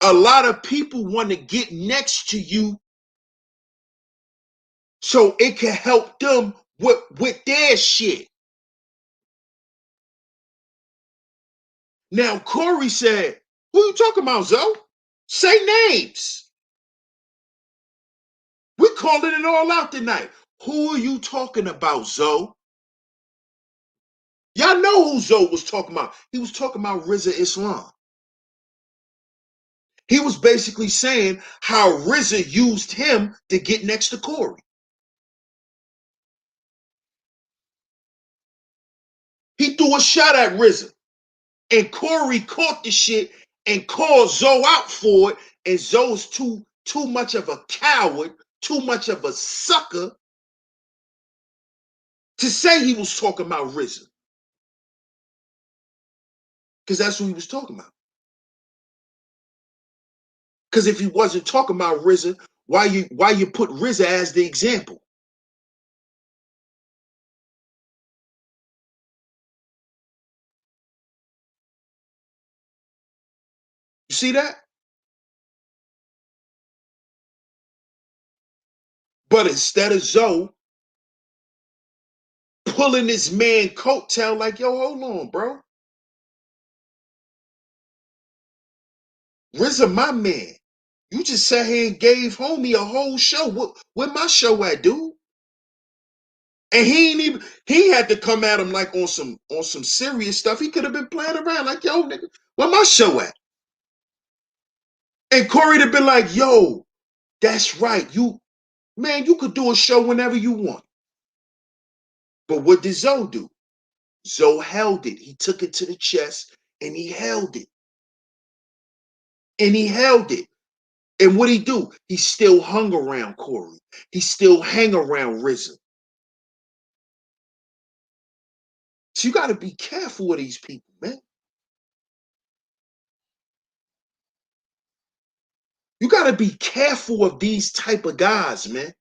A lot of people want to get next to you so it can help them with their shit. Now, Corey said, who you talking about, Zo? Say names. We're calling it all out tonight. Who are you talking about, Zo? Y'all know who Zo was talking about. He was talking about RZA Islam. He was basically saying how RZA used him to get next to Corey. He threw a shot at RZA. And Corey caught the shit and called Zo out for it. And Zo's too much of a coward, too much of a sucker to say he was talking about RZA. Because that's what he was talking about. Because if he wasn't talking about RZA, why you put RZA as the example? You see that? But instead of Zo pulling this man coattail like, yo, hold on, bro. RZA, my man. You just sat here and gave homie a whole show. Where my show at, dude? And he had to come at him like on some serious stuff. He could have been playing around like, yo, nigga, where my show at? And Corey'd have been like, yo, that's right. You could do a show whenever you want. But what did Zo do? Zo held it. He took it to the chest and he held it. And he held it. And what'd he do? He still hung around Corey. He still hang around RZA. So you got to be careful with these people, man. You got to be careful of these type of guys, man.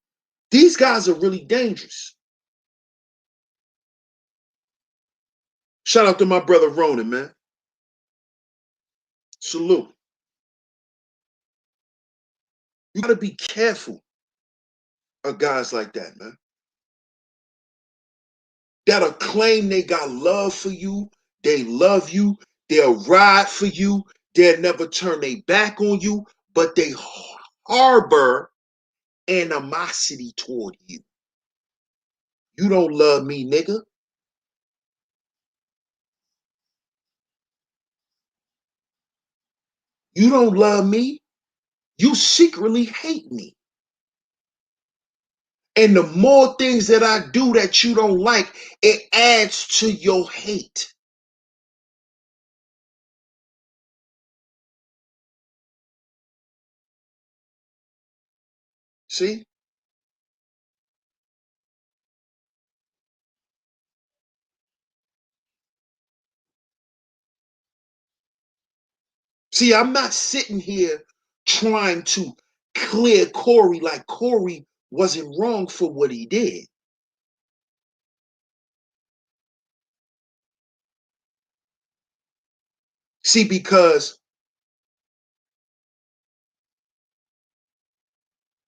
These guys are really dangerous. Shout out to my brother Ronan, man. Salute. You got to be careful of guys like that, man. That'll claim they got love for you. They love you. They'll ride for you. They'll never turn their back on you. But they harbor animosity toward you. You don't love me, nigga. You don't love me. You secretly hate me. And the more things that I do that you don't like, it adds to your hate. See? See, I'm not sitting here trying to clear Corey like Corey wasn't wrong for what he did. See, because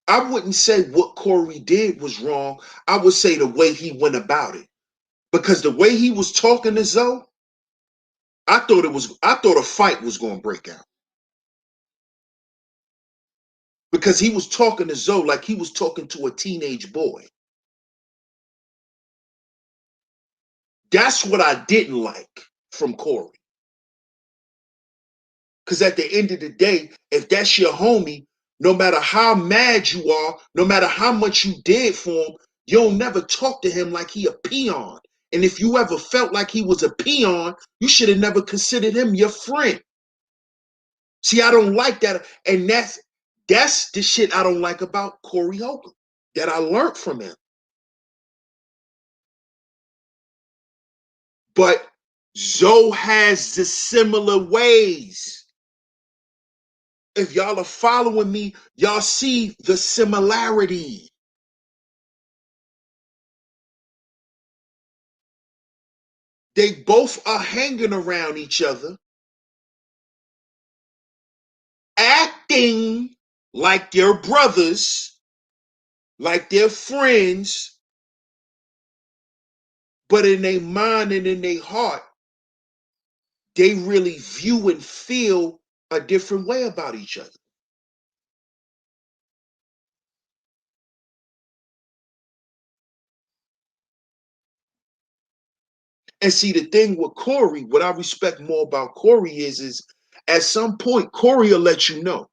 I wouldn't say what Corey did was wrong. I would say the way he went about it. Because the way he was talking to Zoe, I thought a fight was going to break out. Because he was talking to Zoe like he was talking to a teenage boy. That's what I didn't like from Corey. Because at the end of the day, if that's your homie, no matter how mad you are, no matter how much you did for him, you'll never talk to him like he a peon. And if you ever felt like he was a peon, you should have never considered him your friend. See, I don't like that. And that's the shit I don't like about Corey Holcomb that I learned from him. But Zoe has the similar ways. If y'all are following me, y'all see the similarity. They both are hanging around each other, acting like they're brothers, like they're friends, but in their mind and in their heart, they really view and feel a different way about each other. And see, the thing with Corey, what I respect more about Corey is at some point, Corey will let you know.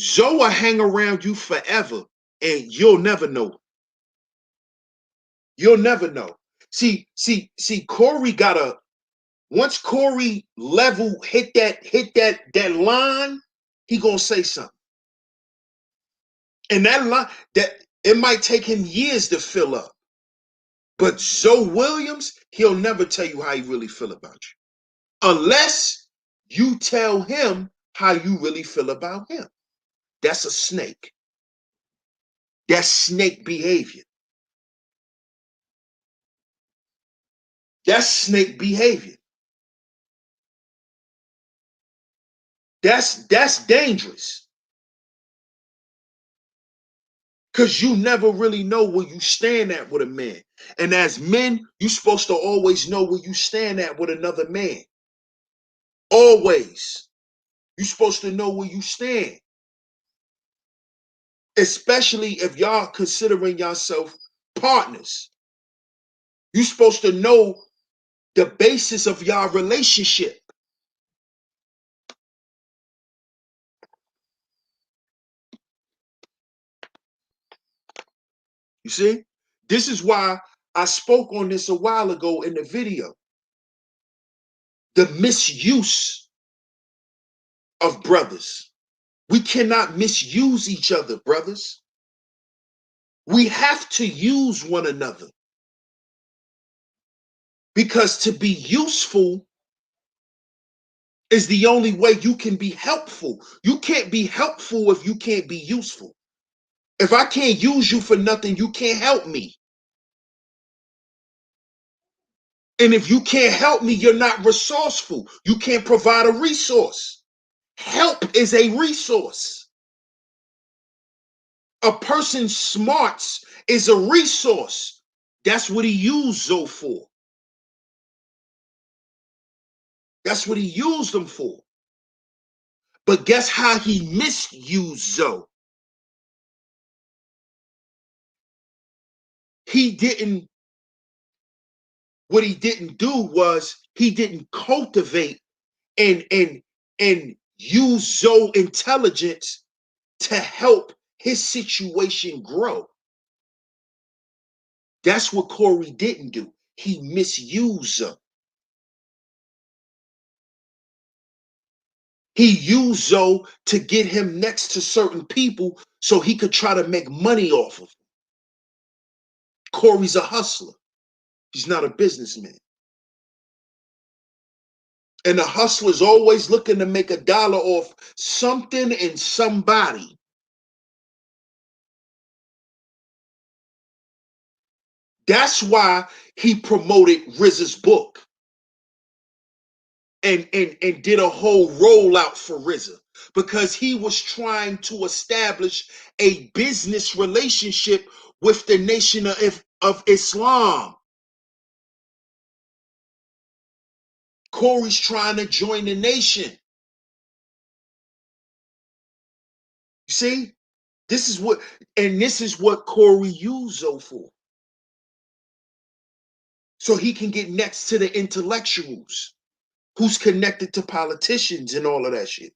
Zoe will hang around you forever, and you'll never know. You'll never know. See, Corey once Corey level hit that line, he gonna say something. And that line, that it might take him years to fill up. But Zo Williams, he'll never tell you how he really feel about you. Unless you tell him how you really feel about him. That's a snake. That's snake behavior. That's snake behavior. That's dangerous. Because you never really know where you stand at with a man. And as men, you're supposed to always know where you stand at with another man. Always. You're supposed to know where you stand. Especially if y'all considering yourself partners. You're supposed to know the basis of y'all relationship. You see? This is why I spoke on this a while ago in the video. The misuse of brothers. We cannot misuse each other, brothers. We have to use one another. Because to be useful is the only way you can be helpful. You can't be helpful if you can't be useful. If I can't use you for nothing, you can't help me. And if you can't help me, you're not resourceful. You can't provide a resource. Help is a resource. A person's smarts is a resource. That's what he used Zoe for. That's what he used them for. But guess how he misused Zoe? What he didn't do was he didn't cultivate and use Zoe intelligence to help his situation grow. That's what Corey didn't do. He misused Zoe. He used Zoe to get him next to certain people so he could try to make money off of them. Corey's a hustler. He's not a businessman. And the hustler's always looking to make a dollar off something and somebody. That's why he promoted RZA's book and did a whole rollout for RZA, because he was trying to establish a business relationship with the Nation of Islam. Corey's trying to join the nation. You see? This is what Corey used Zoe for. So he can get next to the intellectuals who's connected to politicians and all of that shit.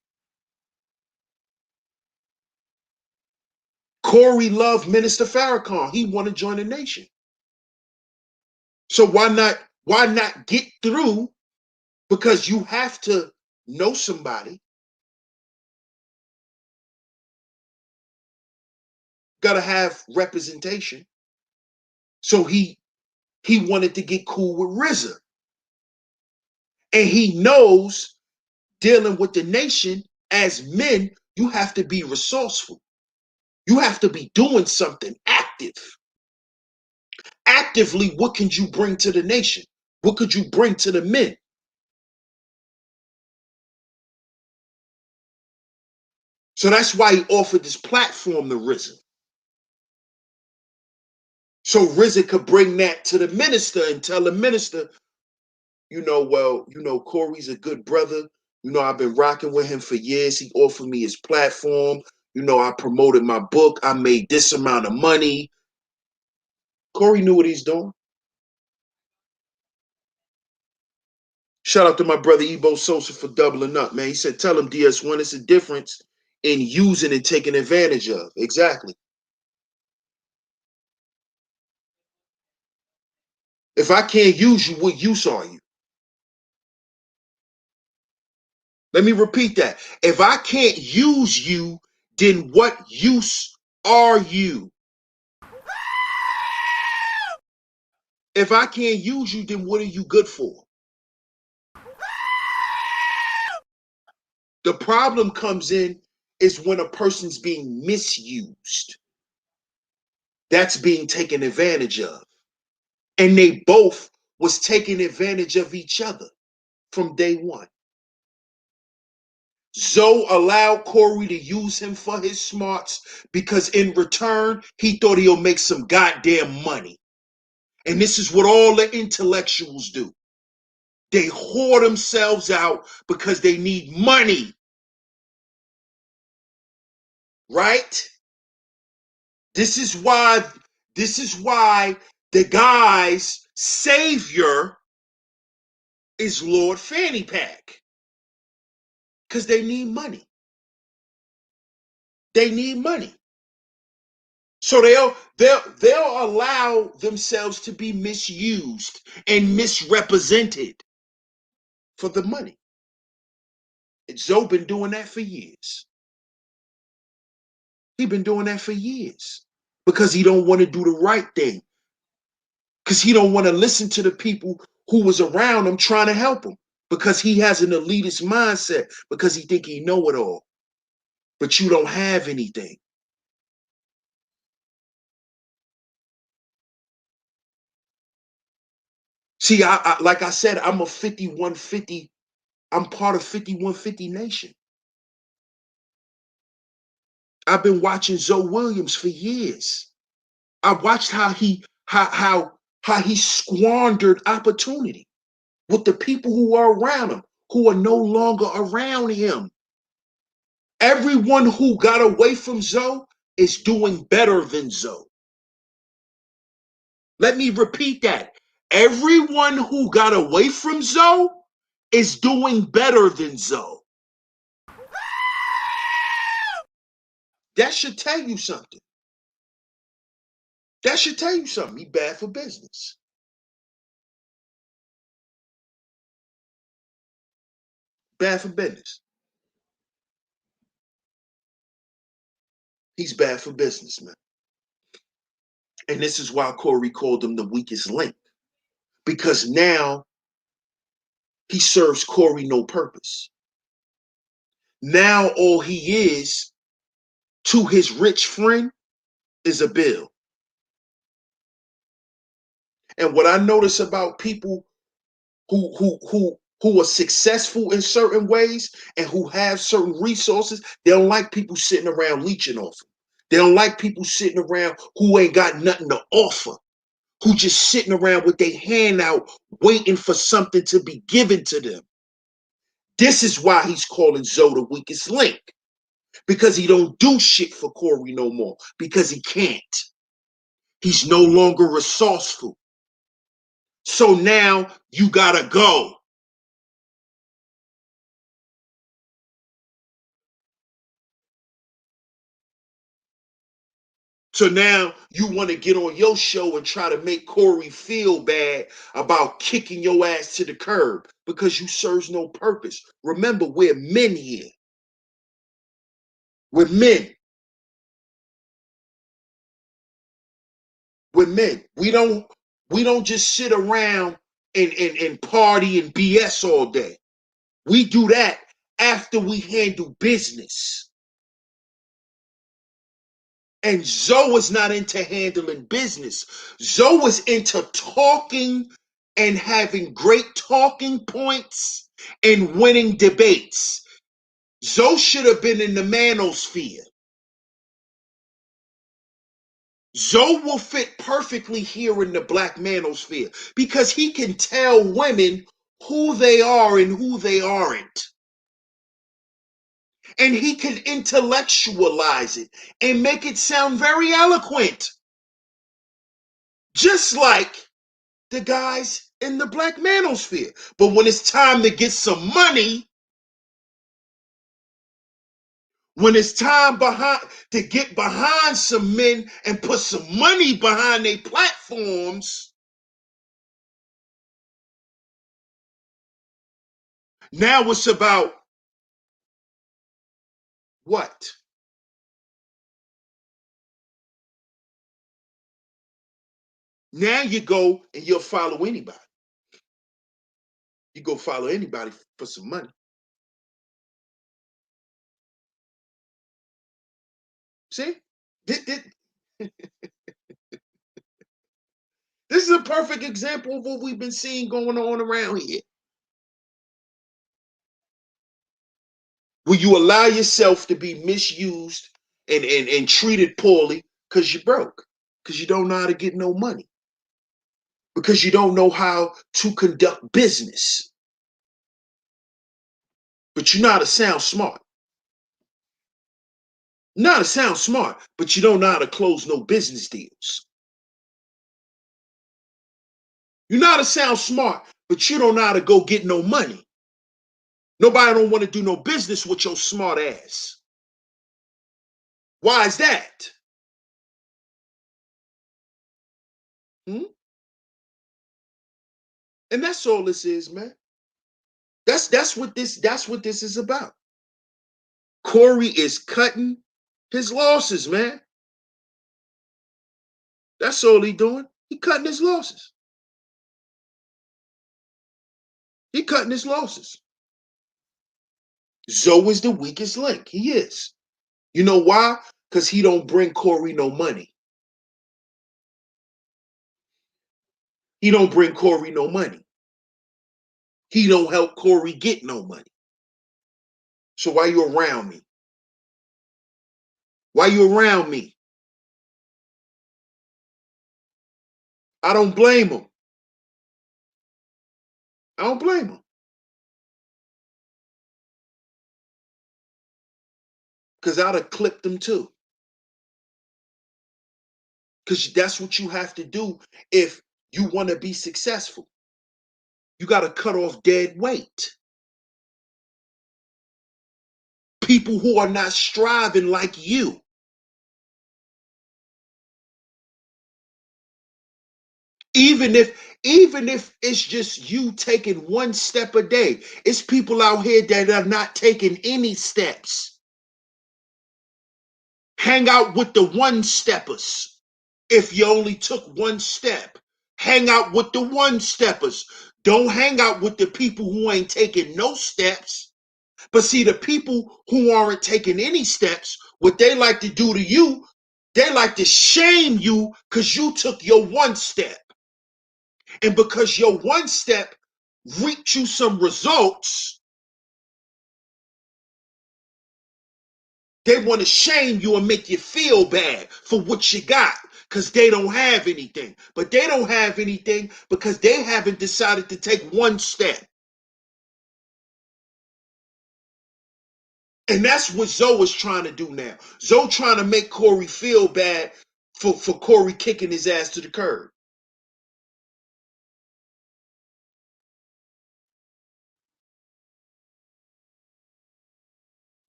Corey loved Minister Farrakhan. He wanted to join the nation. So why not get through? Because you have to know somebody. Gotta have representation. So he wanted to get cool with RZA. And he knows dealing with the nation, as men, you have to be resourceful. You have to be doing something active. Actively, what can you bring to the nation? What could you bring to the men? So that's why he offered this platform to RZA. So RZA could bring that to the minister and tell the minister, Corey's a good brother. I've been rocking with him for years. He offered me his platform. I promoted my book. I made this amount of money. Corey knew what he's doing. Shout out to my brother Ebo Sosa for doubling up, man. He said, tell him DS1, it's a difference in using and taking advantage of. Exactly. If I can't use you, what use are you? Let me repeat that. If I can't use you, then what use are you? If I can't use you, then what are you good for? The problem comes in is when a person's being misused. That's being taken advantage of. And they both was taking advantage of each other from day one. Zoe allowed Corey to use him for his smarts because in return, he thought he'll make some goddamn money. And this is what all the intellectuals do. They whore themselves out because they need money. Right? This is why the guy's savior is Lord Fanny Pack. Because they need money. They need money. So they'll allow themselves to be misused and misrepresented for the money. And Zoe been doing that for years. He been doing that for years because he don't want to do the right thing. Because he don't want to listen to the people who was around him trying to help him. Because he has an elitist mindset. Because he think he know it all. But you don't have anything. See, like I said, I'm a 5150. I'm part of 5150 Nation. I've been watching Zo Williams for years. I watched how he squandered opportunity with the people who are around him, who are no longer around him. Everyone who got away from Zo is doing better than Zo. Let me repeat that. Everyone who got away from Zo is doing better than Zo. That should tell you something. That should tell you something. He bad for business. Bad for business. He's bad for business, man. And this is why Corey called him the weakest link. Because now he serves Corey no purpose. Now all he is to his rich friend is a bill. And what I notice about people who are successful in certain ways and who have certain resources, they don't like people sitting around leeching off them. They don't like people sitting around who ain't got nothing to offer, who just sitting around with their hand out waiting for something to be given to them. This is why he's calling Zo the weakest link. Because he don't do shit for Corey no more. Because he can't. He's no longer resourceful. So now you gotta go. So now you want to get on your show and try to make Corey feel bad about kicking your ass to the curb because you serves no purpose. Remember, we're men here. We're men. We're men. We don't just sit around and party and BS all day. We do that after we handle business. And Zo is not into handling business. Zo is into talking and having great talking points and winning debates. Zo should have been in the manosphere. Zo will fit perfectly here in the black manosphere because he can tell women who they are and who they aren't. And he can intellectualize it and make it sound very eloquent. Just like the guys in the black manosphere. But when it's time to get some money, when it's time to get behind some men and put some money behind their platforms, now it's about what? Now you go and you'll follow anybody. You go follow anybody for some money. See? This is a perfect example of what we've been seeing going on around here. Will you allow yourself to be misused and treated poorly because you're broke? Because you don't know how to get no money. Because you don't know how to conduct business. But you know how to sound smart. You know how to sound smart, but you don't know how to close no business deals. You know how to sound smart, but you don't know how to go get no money. Nobody don't want to do no business with your smart ass. Why is that? And that's all this is, man. That's what this is about. Corey is cutting his losses, man. That's all he doing. He cutting his losses. He cutting his losses. Zo is the weakest link. He is. You know why? Because he don't bring Corey no money. He don't bring Corey no money. He don't help Corey get no money. So why you around me? Why you around me? I don't blame him. I don't blame him. Because I'd have clipped them too. Because that's what you have to do if you want to be successful. You got to cut off dead weight. People who are not striving like you. Even if it's just you taking one step a day, it's people out here that are not taking any steps. Hang out with the one-steppers. If you only took one step, hang out with the one-steppers. Don't hang out with the people who ain't taking no steps. But see, the people who aren't taking any steps, what they like to do to you, they like to shame you because you took your one step. And because your one step reaped you some results, they want to shame you and make you feel bad for what you got because they don't have anything. But they don't have anything because they haven't decided to take one step. And that's what Zo is trying to do now. Zo trying to make Corey feel bad for Corey kicking his ass to the curb.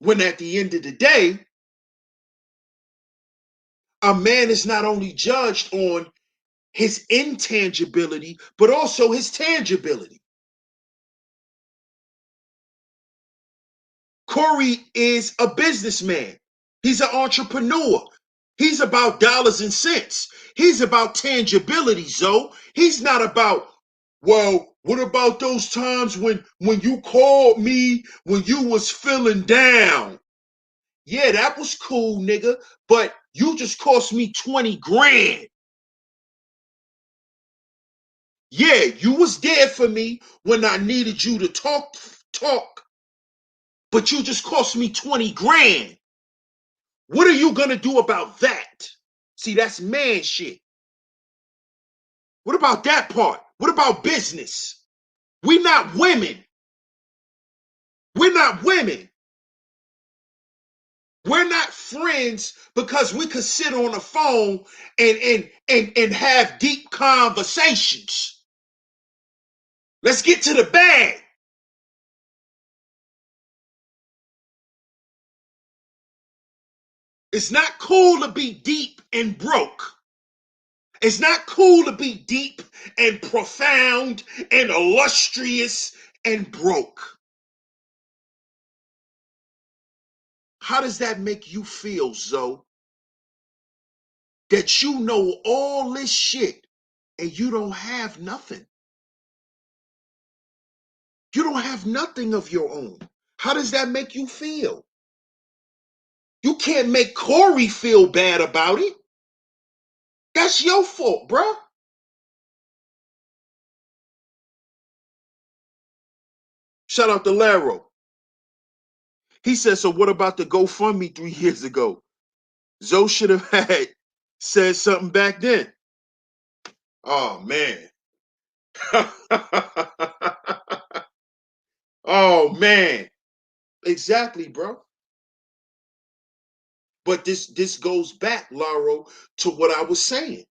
When at the end of the day, a man is not only judged on his intangibility, but also his tangibility. Corey is a businessman. He's an entrepreneur. He's about dollars and cents. He's about tangibility, Zo. He's not about, well, what about those times when you called me when you was feeling down? Yeah, that was cool, nigga, but you just cost me 20 grand. Yeah, you was there for me when I needed you to talk, but you just cost me 20 grand. What are you gonna do about that? See, that's man shit. What about that part? What about business? We're not women. We're not women. We're not friends because we could sit on the phone and have deep conversations. Let's get to the bag. It's not cool to be deep and broke. It's not cool to be deep and profound and illustrious and broke. How does that make you feel, Zo? That you know all this shit and you don't have nothing. You don't have nothing of your own. How does that make you feel? You can't make Corey feel bad about it. That's your fault, bro. Shout out to Laro. He said, so what about the GoFundMe 3 years ago? Zo should have had said something back then. Oh, man. Oh, man. Exactly, bro. But this goes back, Laro, to what I was saying.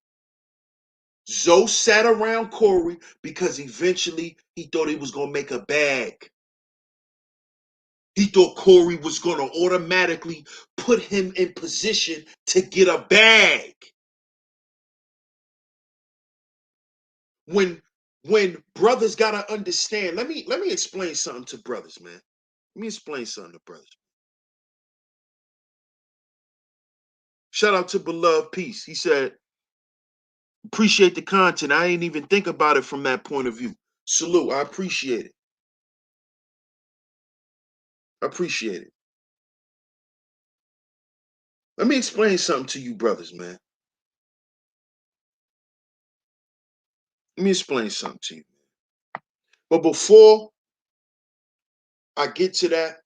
Zo sat around Corey because eventually he thought he was going to make a bag. He thought Corey was going to automatically put him in position to get a bag. When brothers got to understand, let me explain something to brothers, man. Let me explain something to brothers. Shout out to Beloved Peace. He said, appreciate the content. I ain't even think about it from that point of view. Salute. I appreciate it. I appreciate it. Let me explain something to you brothers, man. Let me explain something to you. But before I get to that,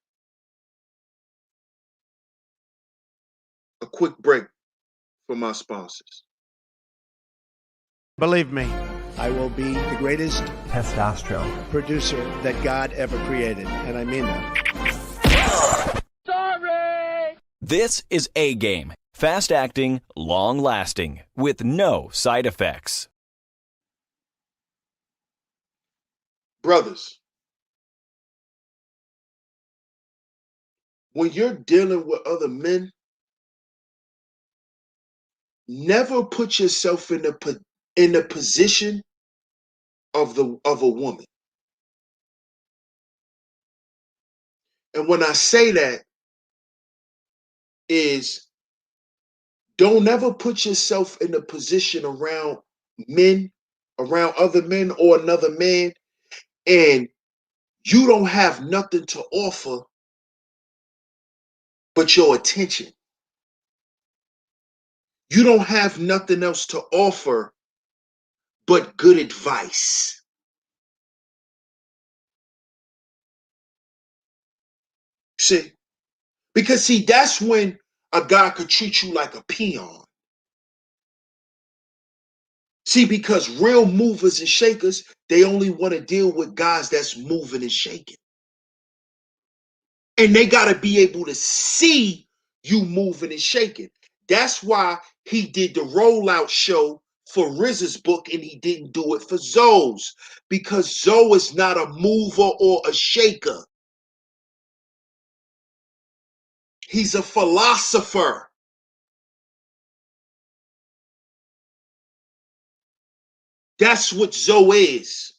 a quick break for my sponsors. Believe me, I will be the greatest testosterone producer that God ever created, and I mean that. Sorry! This is A-Game. Fast acting, long lasting, with no side effects. Brothers, when you're dealing with other men, never put yourself in the position of a woman. And when I say that is, don't ever put yourself in a position around men, around other men or another man, and you don't have nothing to offer but your attention. You don't have nothing else to offer but good advice. See? Because see, that's when a guy could treat you like a peon. See, because real movers and shakers, they only want to deal with guys that's moving and shaking. And they got to be able to see you moving and shaking. That's why he did the rollout show for RZA's book and he didn't do it for Zoe's. Because Zoe is not a mover or a shaker. He's a philosopher. That's what Zoe is.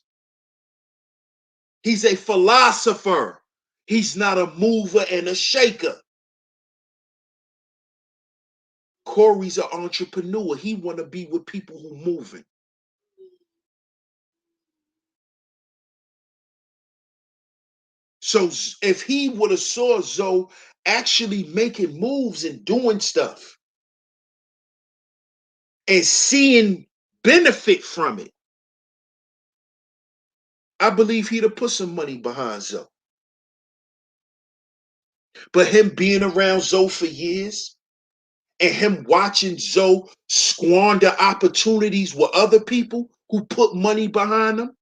He's a philosopher. He's not a mover and a shaker. Corey's an entrepreneur. He want to be with people who moving. So if he would have saw Zoe actually making moves and doing stuff and seeing benefit from it, I believe he'd have put some money behind Zoe. But him being around Zoe for years and him watching Zoe squander opportunities with other people who put money behind them,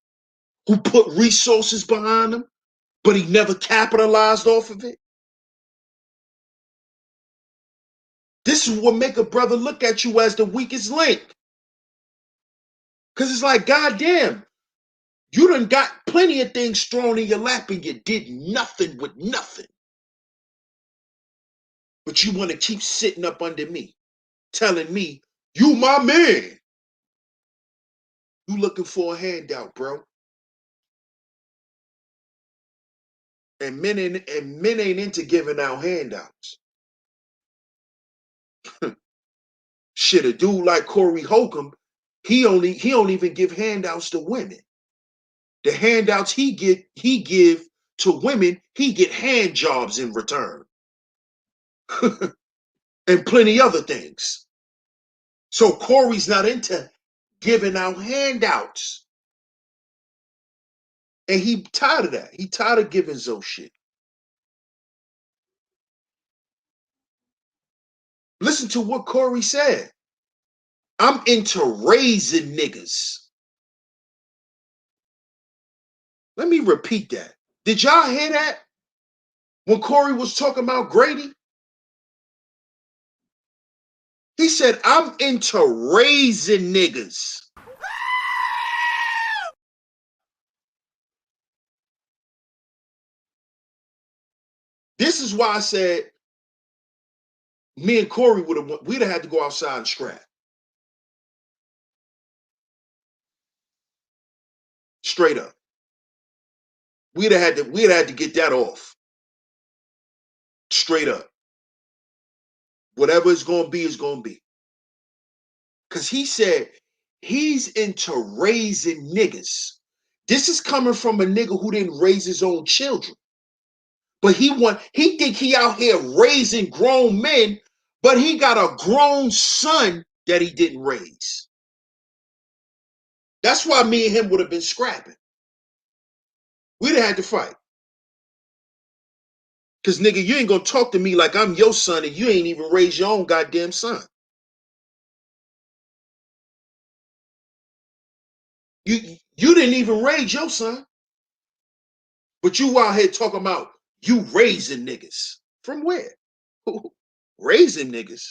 who put resources behind them, but he never capitalized off of it. This is what make a brother look at you as the weakest link. Because it's like, goddamn, you done got plenty of things thrown in your lap and you did nothing with nothing. But you want to keep sitting up under me, telling me, you my man. You looking for a handout, bro. And men ain't into giving out handouts. Shit, a dude like Corey Holcomb, he don't even give handouts to women. The handouts he give to women, he get hand jobs in return. And plenty other things. So Corey's not into giving out handouts. And he tired of that. He tired of giving Zoe shit. Listen to what Corey said. I'm into raising niggas. Let me repeat that. Did y'all hear that? When Corey was talking about Grady? He said, I'm into raising niggas. This is why I said me and Corey we'd have had to go outside and scrap. Straight up. We'd have had to get that off. Straight up. Whatever it's gonna be is gonna be. Cause he said he's into raising niggas. This is coming from a nigga who didn't raise his own children. But he think he out here raising grown men, but he got a grown son that he didn't raise. That's why me and him would have been scrapping. We'd have had to fight. Because, nigga, you ain't going to talk to me like I'm your son and you ain't even raised your own goddamn son. You didn't even raise your son. But you out here talking about you raising niggas. From where? raising niggas.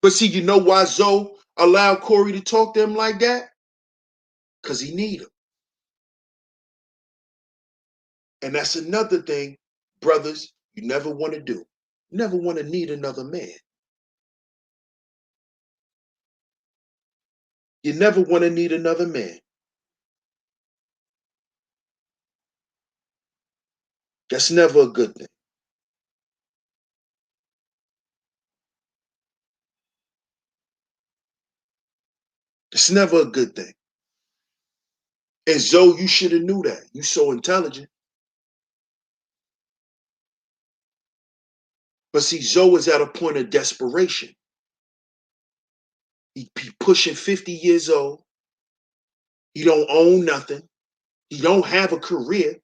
But see, you know why Zoe allowed Corey to talk to him like that? Because he need him. And that's another thing, brothers, you never want to do. You never want to need another man. You never want to need another man. That's never a good thing. It's never a good thing. And Zoe, you should have knew that. You so intelligent. But see, Zoe is at a point of desperation. He pushing 50 years old. He don't own nothing. He don't have a career.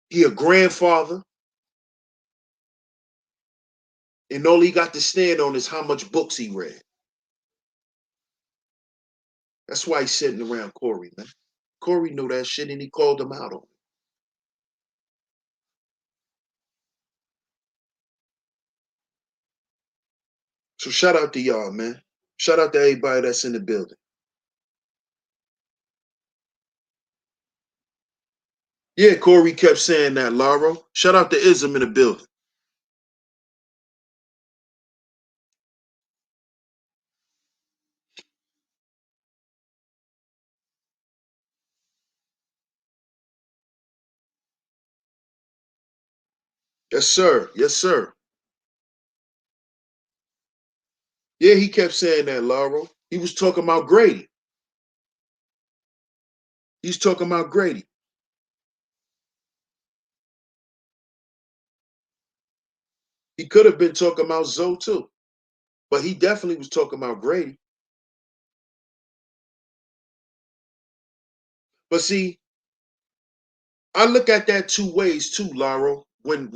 He a grandfather. And all he got to stand on is how much books he read. That's why he's sitting around Corey, man. Corey knew that shit and he called him out on it. So shout out to y'all, man. Shout out to everybody that's in the building. Yeah, Corey kept saying that, Laro. Shout out to Ism in the building. Yes, sir. Yes, sir. Yeah, he kept saying that, Laro. He was talking about Grady. He's talking about Grady. He could have been talking about Zoe too. But he definitely was talking about Grady. But see, I look at that two ways too, Laro. When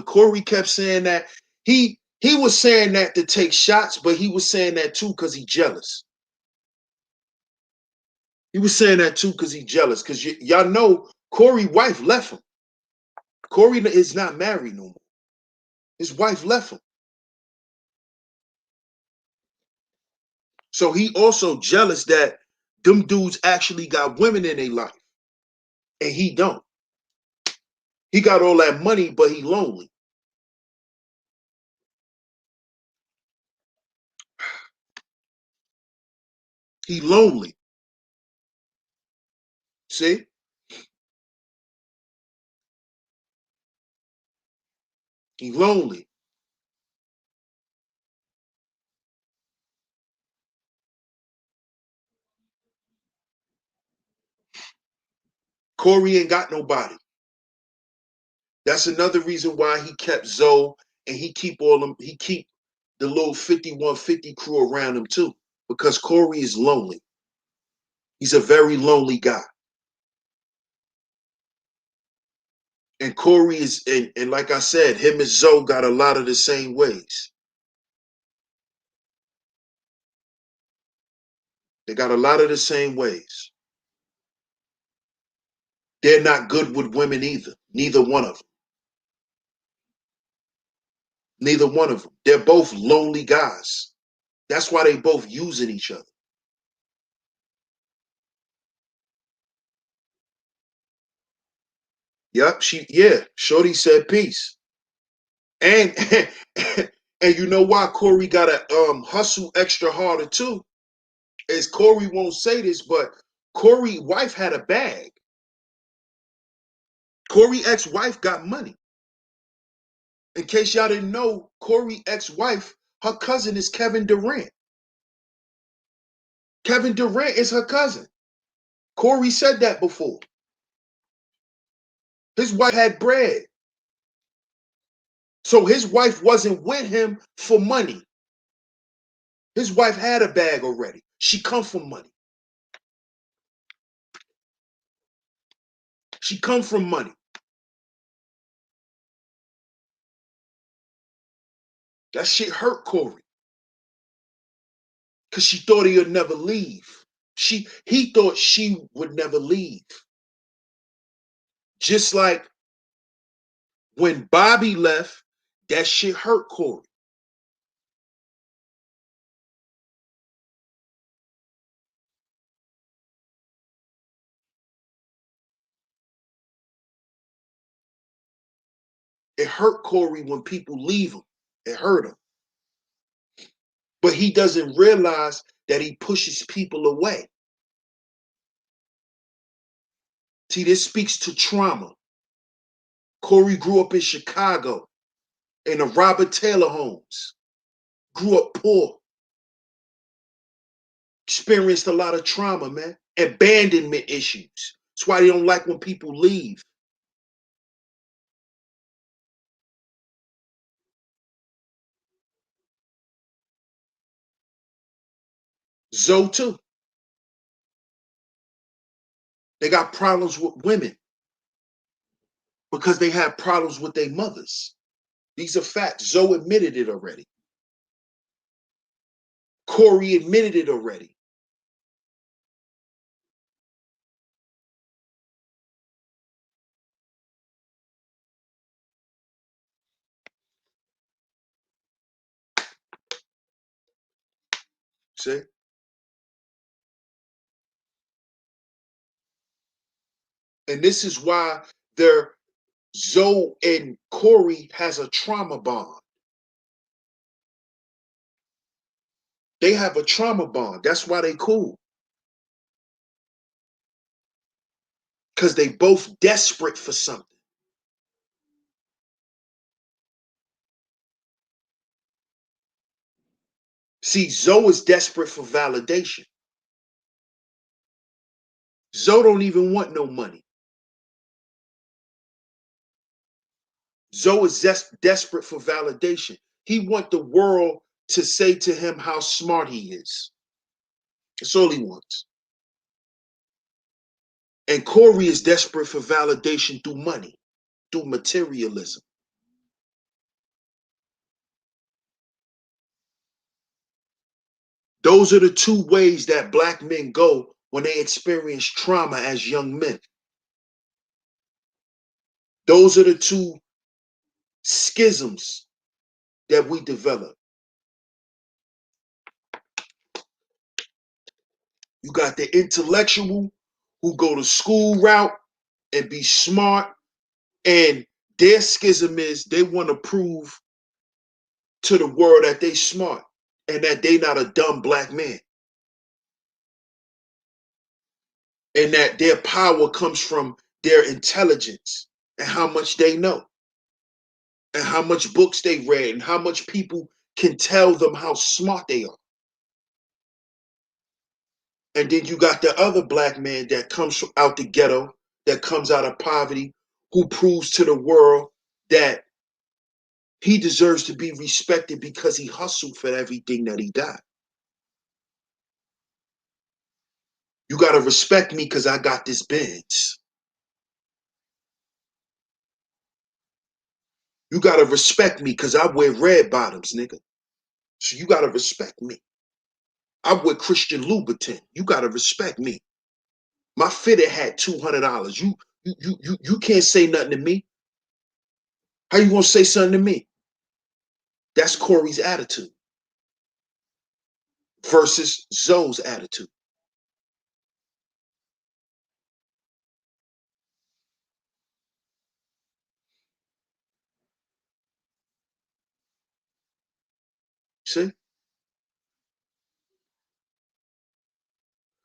Corey kept saying that, he was saying that to take shots, but he was saying that too because he jealous. He was saying that too because he jealous. Because y'all know Corey's wife left him. Corey is not married no more. His wife left him. So he also jealous that them dudes actually got women in their life. And he don't. He got all that money, but he lonely. He lonely. See? He lonely. Corey ain't got nobody. That's another reason why he kept Zoe and he keep the little 5150 crew around him too. Because Corey is lonely. He's a very lonely guy. And Corey is, and like I said, him and Zoe got a lot of the same ways. They got a lot of the same ways. They're not good with women either. Neither one of them. Neither one of them. They're both lonely guys. That's why they both using each other. Yep, Shorty said peace. And and you know why Corey gotta hustle extra harder too? Is Corey won't say this, but Corey's wife had a bag. Corey's ex-wife got money. In case y'all didn't know, Corey's ex-wife, her cousin is Kevin Durant. Kevin Durant is her cousin. Corey said that before. His wife had bread. So his wife wasn't with him for money. His wife had a bag already. She come from money. She come from money. That shit hurt Corey. Because she thought he would never leave. He thought she would never leave. Just like when Bobby left, that shit hurt Corey. It hurt Corey when people leave him. It hurt him. But he doesn't realize that he pushes people away. See, this speaks to trauma. Corey grew up in Chicago in the Robert Taylor homes. Grew up poor. Experienced a lot of trauma, man. Abandonment issues. That's why they don't like when people leave. Zo too. They got problems with women because they have problems with their mothers. These are facts. Zo admitted it already. Corey admitted it already. See? And this is why Zo and Corey has a trauma bond. They have a trauma bond. That's why they cool. Because they both desperate for something. See, Zo is desperate for validation. Zo don't even want no money. Zo is desperate for validation. He wants the world to say to him how smart he is. That's all he wants. And Corey is desperate for validation through money, through materialism. Those are the two ways that black men go when they experience trauma as young men. Those are the two schisms that we develop. You got the intellectual who go to school route and be smart, and their schism is they want to prove to the world that they smart and that they not a dumb black man. And that their power comes from their intelligence and how much they know and how much books they read and how much people can tell them how smart they are. And then you got the other black man that comes from out the ghetto, that comes out of poverty, who proves to the world that he deserves to be respected because he hustled for everything that he got. You got to respect me because I got this Benz. You got to respect me because I wear red bottoms, nigga. So you got to respect me. I wear Christian Louboutin. You got to respect me. My fitted hat, $200. You can't say nothing to me. How you gonna say something to me? That's Corey's attitude versus Zo's attitude. See?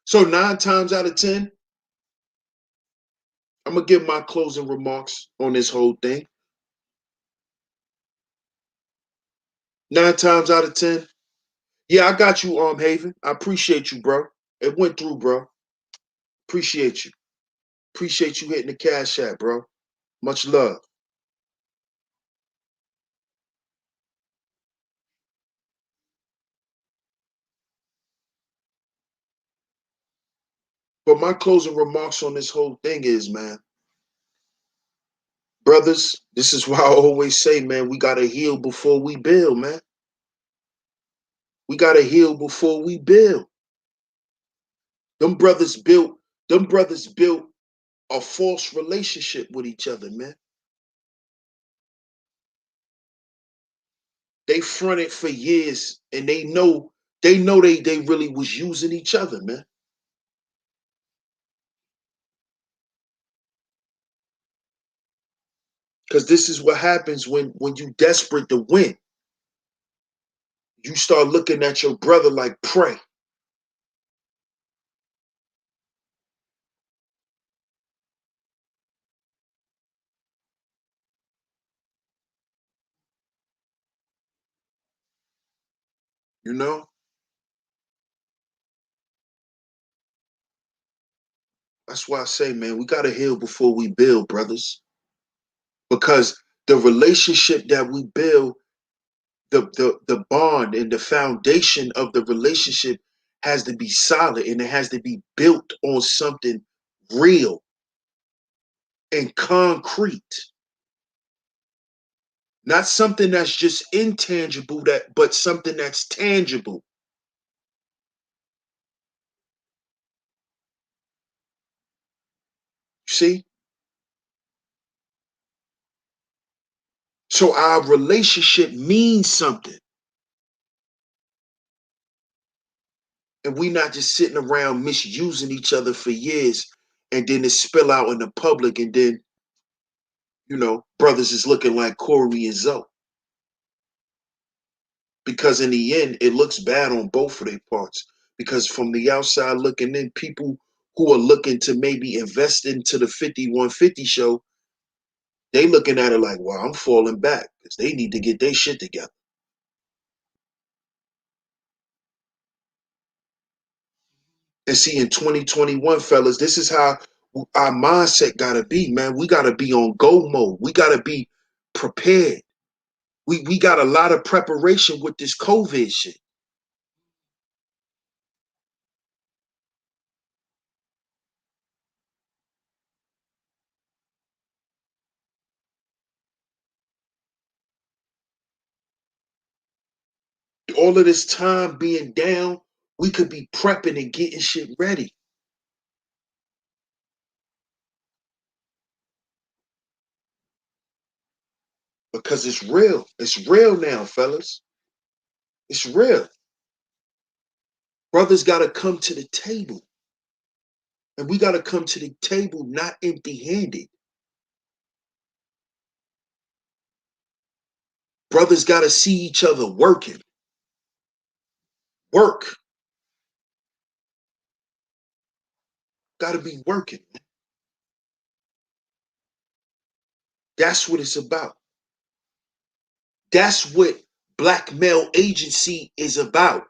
So 9 times out of 10, I'm gonna give my closing remarks on this whole thing. 9 times out of 10, yeah, I got you, Haven. I appreciate you, bro. It went through, bro. Appreciate you. Appreciate you hitting the cash app, bro. Much love. But my closing remarks on this whole thing is, man, brothers, this is why I always say, man, we gotta heal before we build, man. We gotta heal before we build. Them brothers built a false relationship with each other, man. They fronted for years, and they know they really was using each other, man. Because this is what happens when you desperate to win. You start looking at your brother like prey. You know? That's why I say, man, we gotta heal before we build, brothers. Because the relationship that we build, the bond and the foundation of the relationship has to be solid, and it has to be built on something real and concrete. Not something that's just intangible, but something that's tangible. See? So our relationship means something. And we not just sitting around misusing each other for years, and then it spill out in the public, and then, brothers is looking like Corey and Zoe. Because in the end, it looks bad on both of their parts. Because from the outside looking in, people who are looking to maybe invest into the 5150 show, they looking at it like, wow, I'm falling back, because they need to get their shit together. And see, in 2021, fellas, this is how our mindset gotta be, man. We gotta be on go mode. We gotta be prepared. We got a lot of preparation with this COVID shit. All of this time being down, we could be prepping and getting shit ready. Because it's real. It's real now, fellas. It's real. Brothers gotta come to the table. And we gotta come to the table not empty-handed. Brothers gotta see each other working. Work. Gotta be working. That's what it's about. That's what Black Male Agency is about.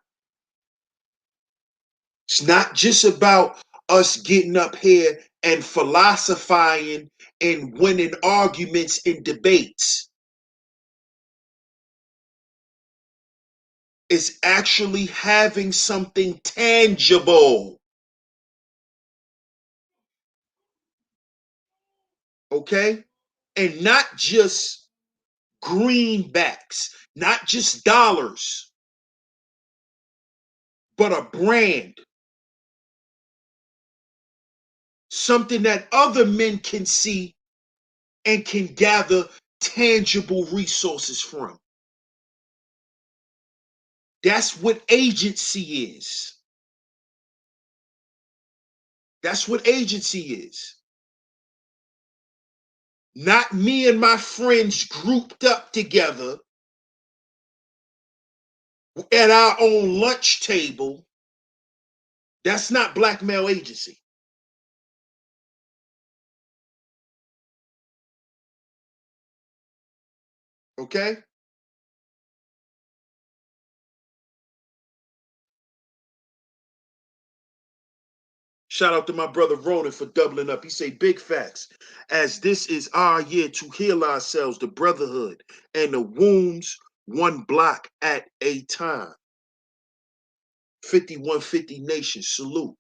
It's not just about us getting up here and philosophizing and winning arguments in debates. It's actually having something tangible. Okay? And not just greenbacks, not just dollars, but a brand. Something that other men can see and can gather tangible resources from. That's what agency is. That's what agency is. Not me and my friends grouped up together at our own lunch table. That's not Black Male Agency. Okay? Shout out to my brother Ronan for doubling up. He say big facts. As this is our year to heal ourselves, the brotherhood, and the wounds one block at a time. 5150 Nation, salute.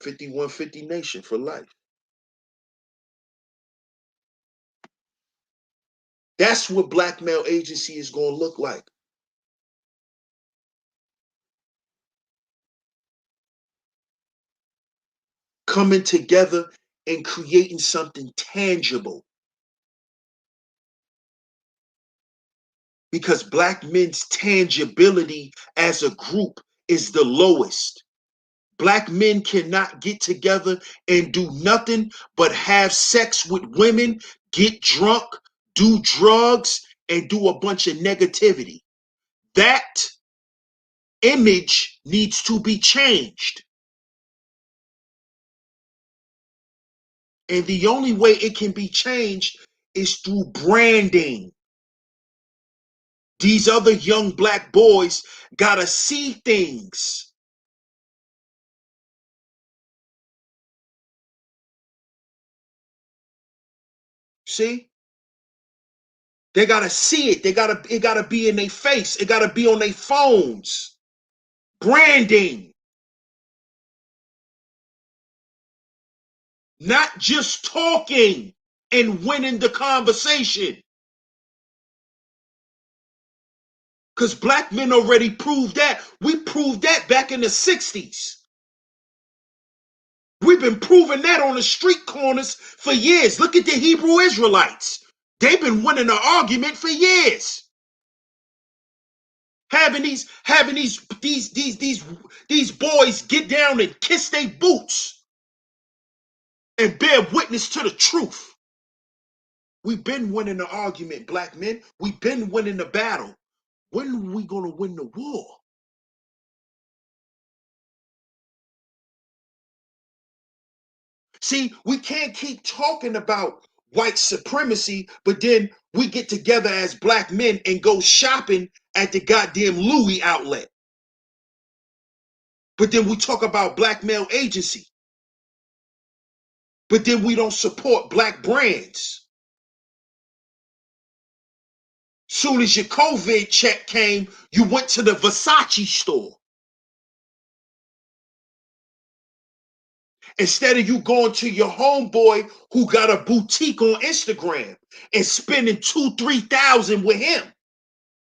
5150 Nation for life. That's what Black Male Agency is going to look like. coming together and creating something tangible. Because black men's tangibility as a group is the lowest. Black men cannot get together and do nothing but have sex with women, get drunk, do drugs, and do a bunch of negativity. That image needs to be changed. And the only way it can be changed is through branding. These other young black boys gotta see things. See? They gotta see it. It gotta be in their face. It gotta be on their phones. Branding. Not just talking and winning the conversation. Because black men already proved that. We proved that back in the 60s. We've been proving that on the street corners for years. Look at the Hebrew Israelites. They've been winning the argument for years. Having these boys get down and kiss their boots and bear witness to the truth. We've been winning the argument, black men. We've been winning the battle. When are we going to win the war? See, we can't keep talking about white supremacy, but then we get together as black men and go shopping at the goddamn Louis outlet. But then we talk about black male agency. But then we don't support black brands. Soon as your COVID check came, you went to the Versace store. Instead of you going to your homeboy who got a boutique on Instagram and spending $2,000-3,000 with him,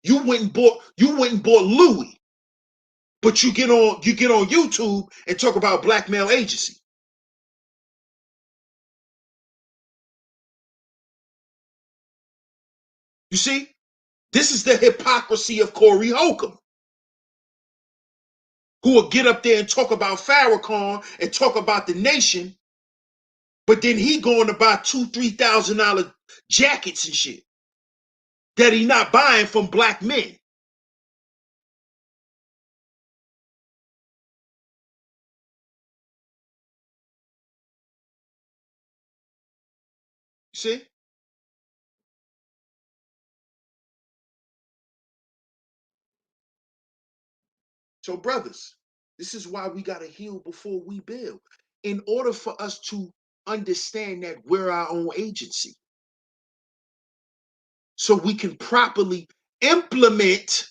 you went and bought Louis. But you get on YouTube and talk about black male agency. You see, this is the hypocrisy of Corey Holcomb, who will get up there and talk about Farrakhan and talk about the nation, but then he going to buy $2,000-3,000 jackets and shit that he not buying from black men. You see? So, brothers, this is why we got to heal before we build. In order for us to understand that we're our own agency, so we can properly implement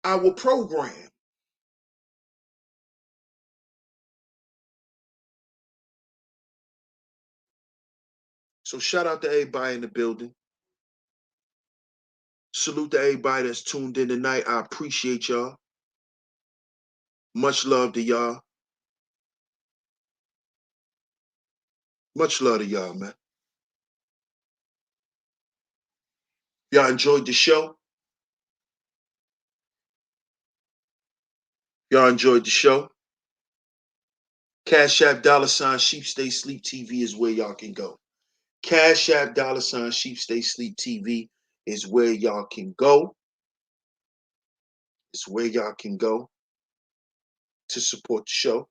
our program. So shout out to everybody in the building. Salute to everybody that's tuned in tonight. I appreciate y'all. Much love to y'all. Much love to y'all, man. Y'all enjoyed the show? Y'all enjoyed the show? CashApp $SHEEPSTAYSLEEPTV is where y'all can go. CashApp $SHEEPSTAYSLEEPTV is where y'all can go. It's where y'all can go to support the show.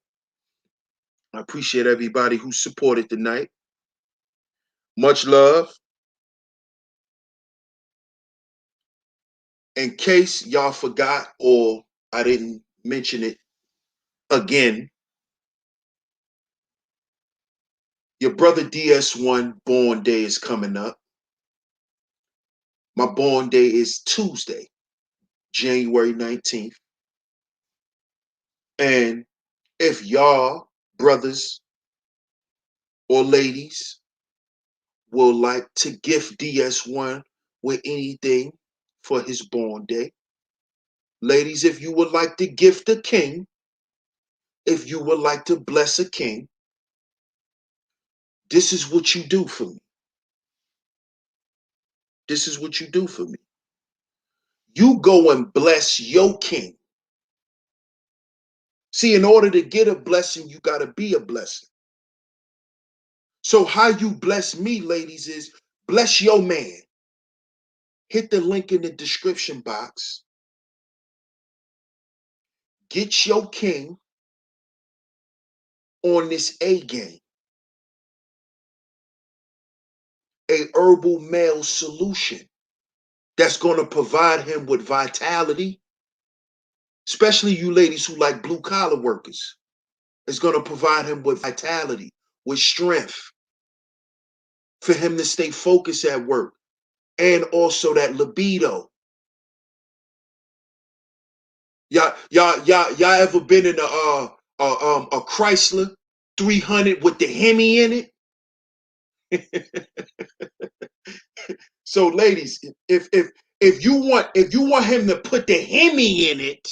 I appreciate everybody who supported tonight. Much love. In case y'all forgot or I didn't mention it again, your brother DS1 born day is coming up. My born day is Tuesday, January 19th. And if y'all, brothers or ladies, would like to gift DS1 with anything for his born day, ladies, if you would like to gift the king if you would like to bless a king, this is what you do for me. This is what you do for me. You go and bless your king. See, in order to get a blessing, you got to be a blessing. So how you bless me, ladies, is bless your man. Hit the link in the description box. Get your king on this A game. A herbal male solution that's going to provide him with vitality, especially you ladies who like blue collar workers. It's going to provide him with vitality, with strength for him to stay focused at work, and also that libido. Y'all ever been in a Chrysler 300 with the Hemi in it? So, ladies, if you want him to put the Hemi in it,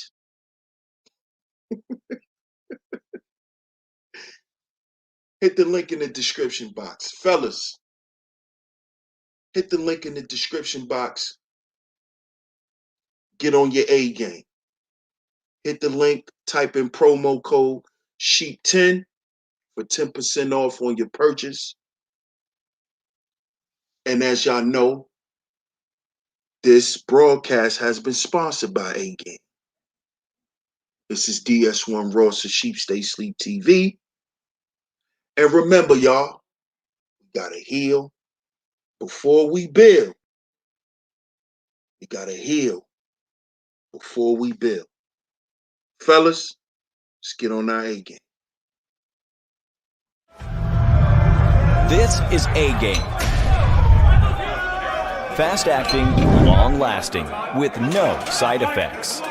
hit the link in the description box, fellas. Hit the link in the description box. Get on your A game. Hit the link. Type in promo code SHEEP10 for 10% off on your purchase. And as y'all know, this broadcast has been sponsored by A Game. This is DS1 Ross of SHEEPSTAYSLEEPTV. And remember, y'all, we gotta heal before we build. We gotta heal before we build. Fellas, let's get on our A game. This is A Game. Fast acting, long lasting, with no side effects.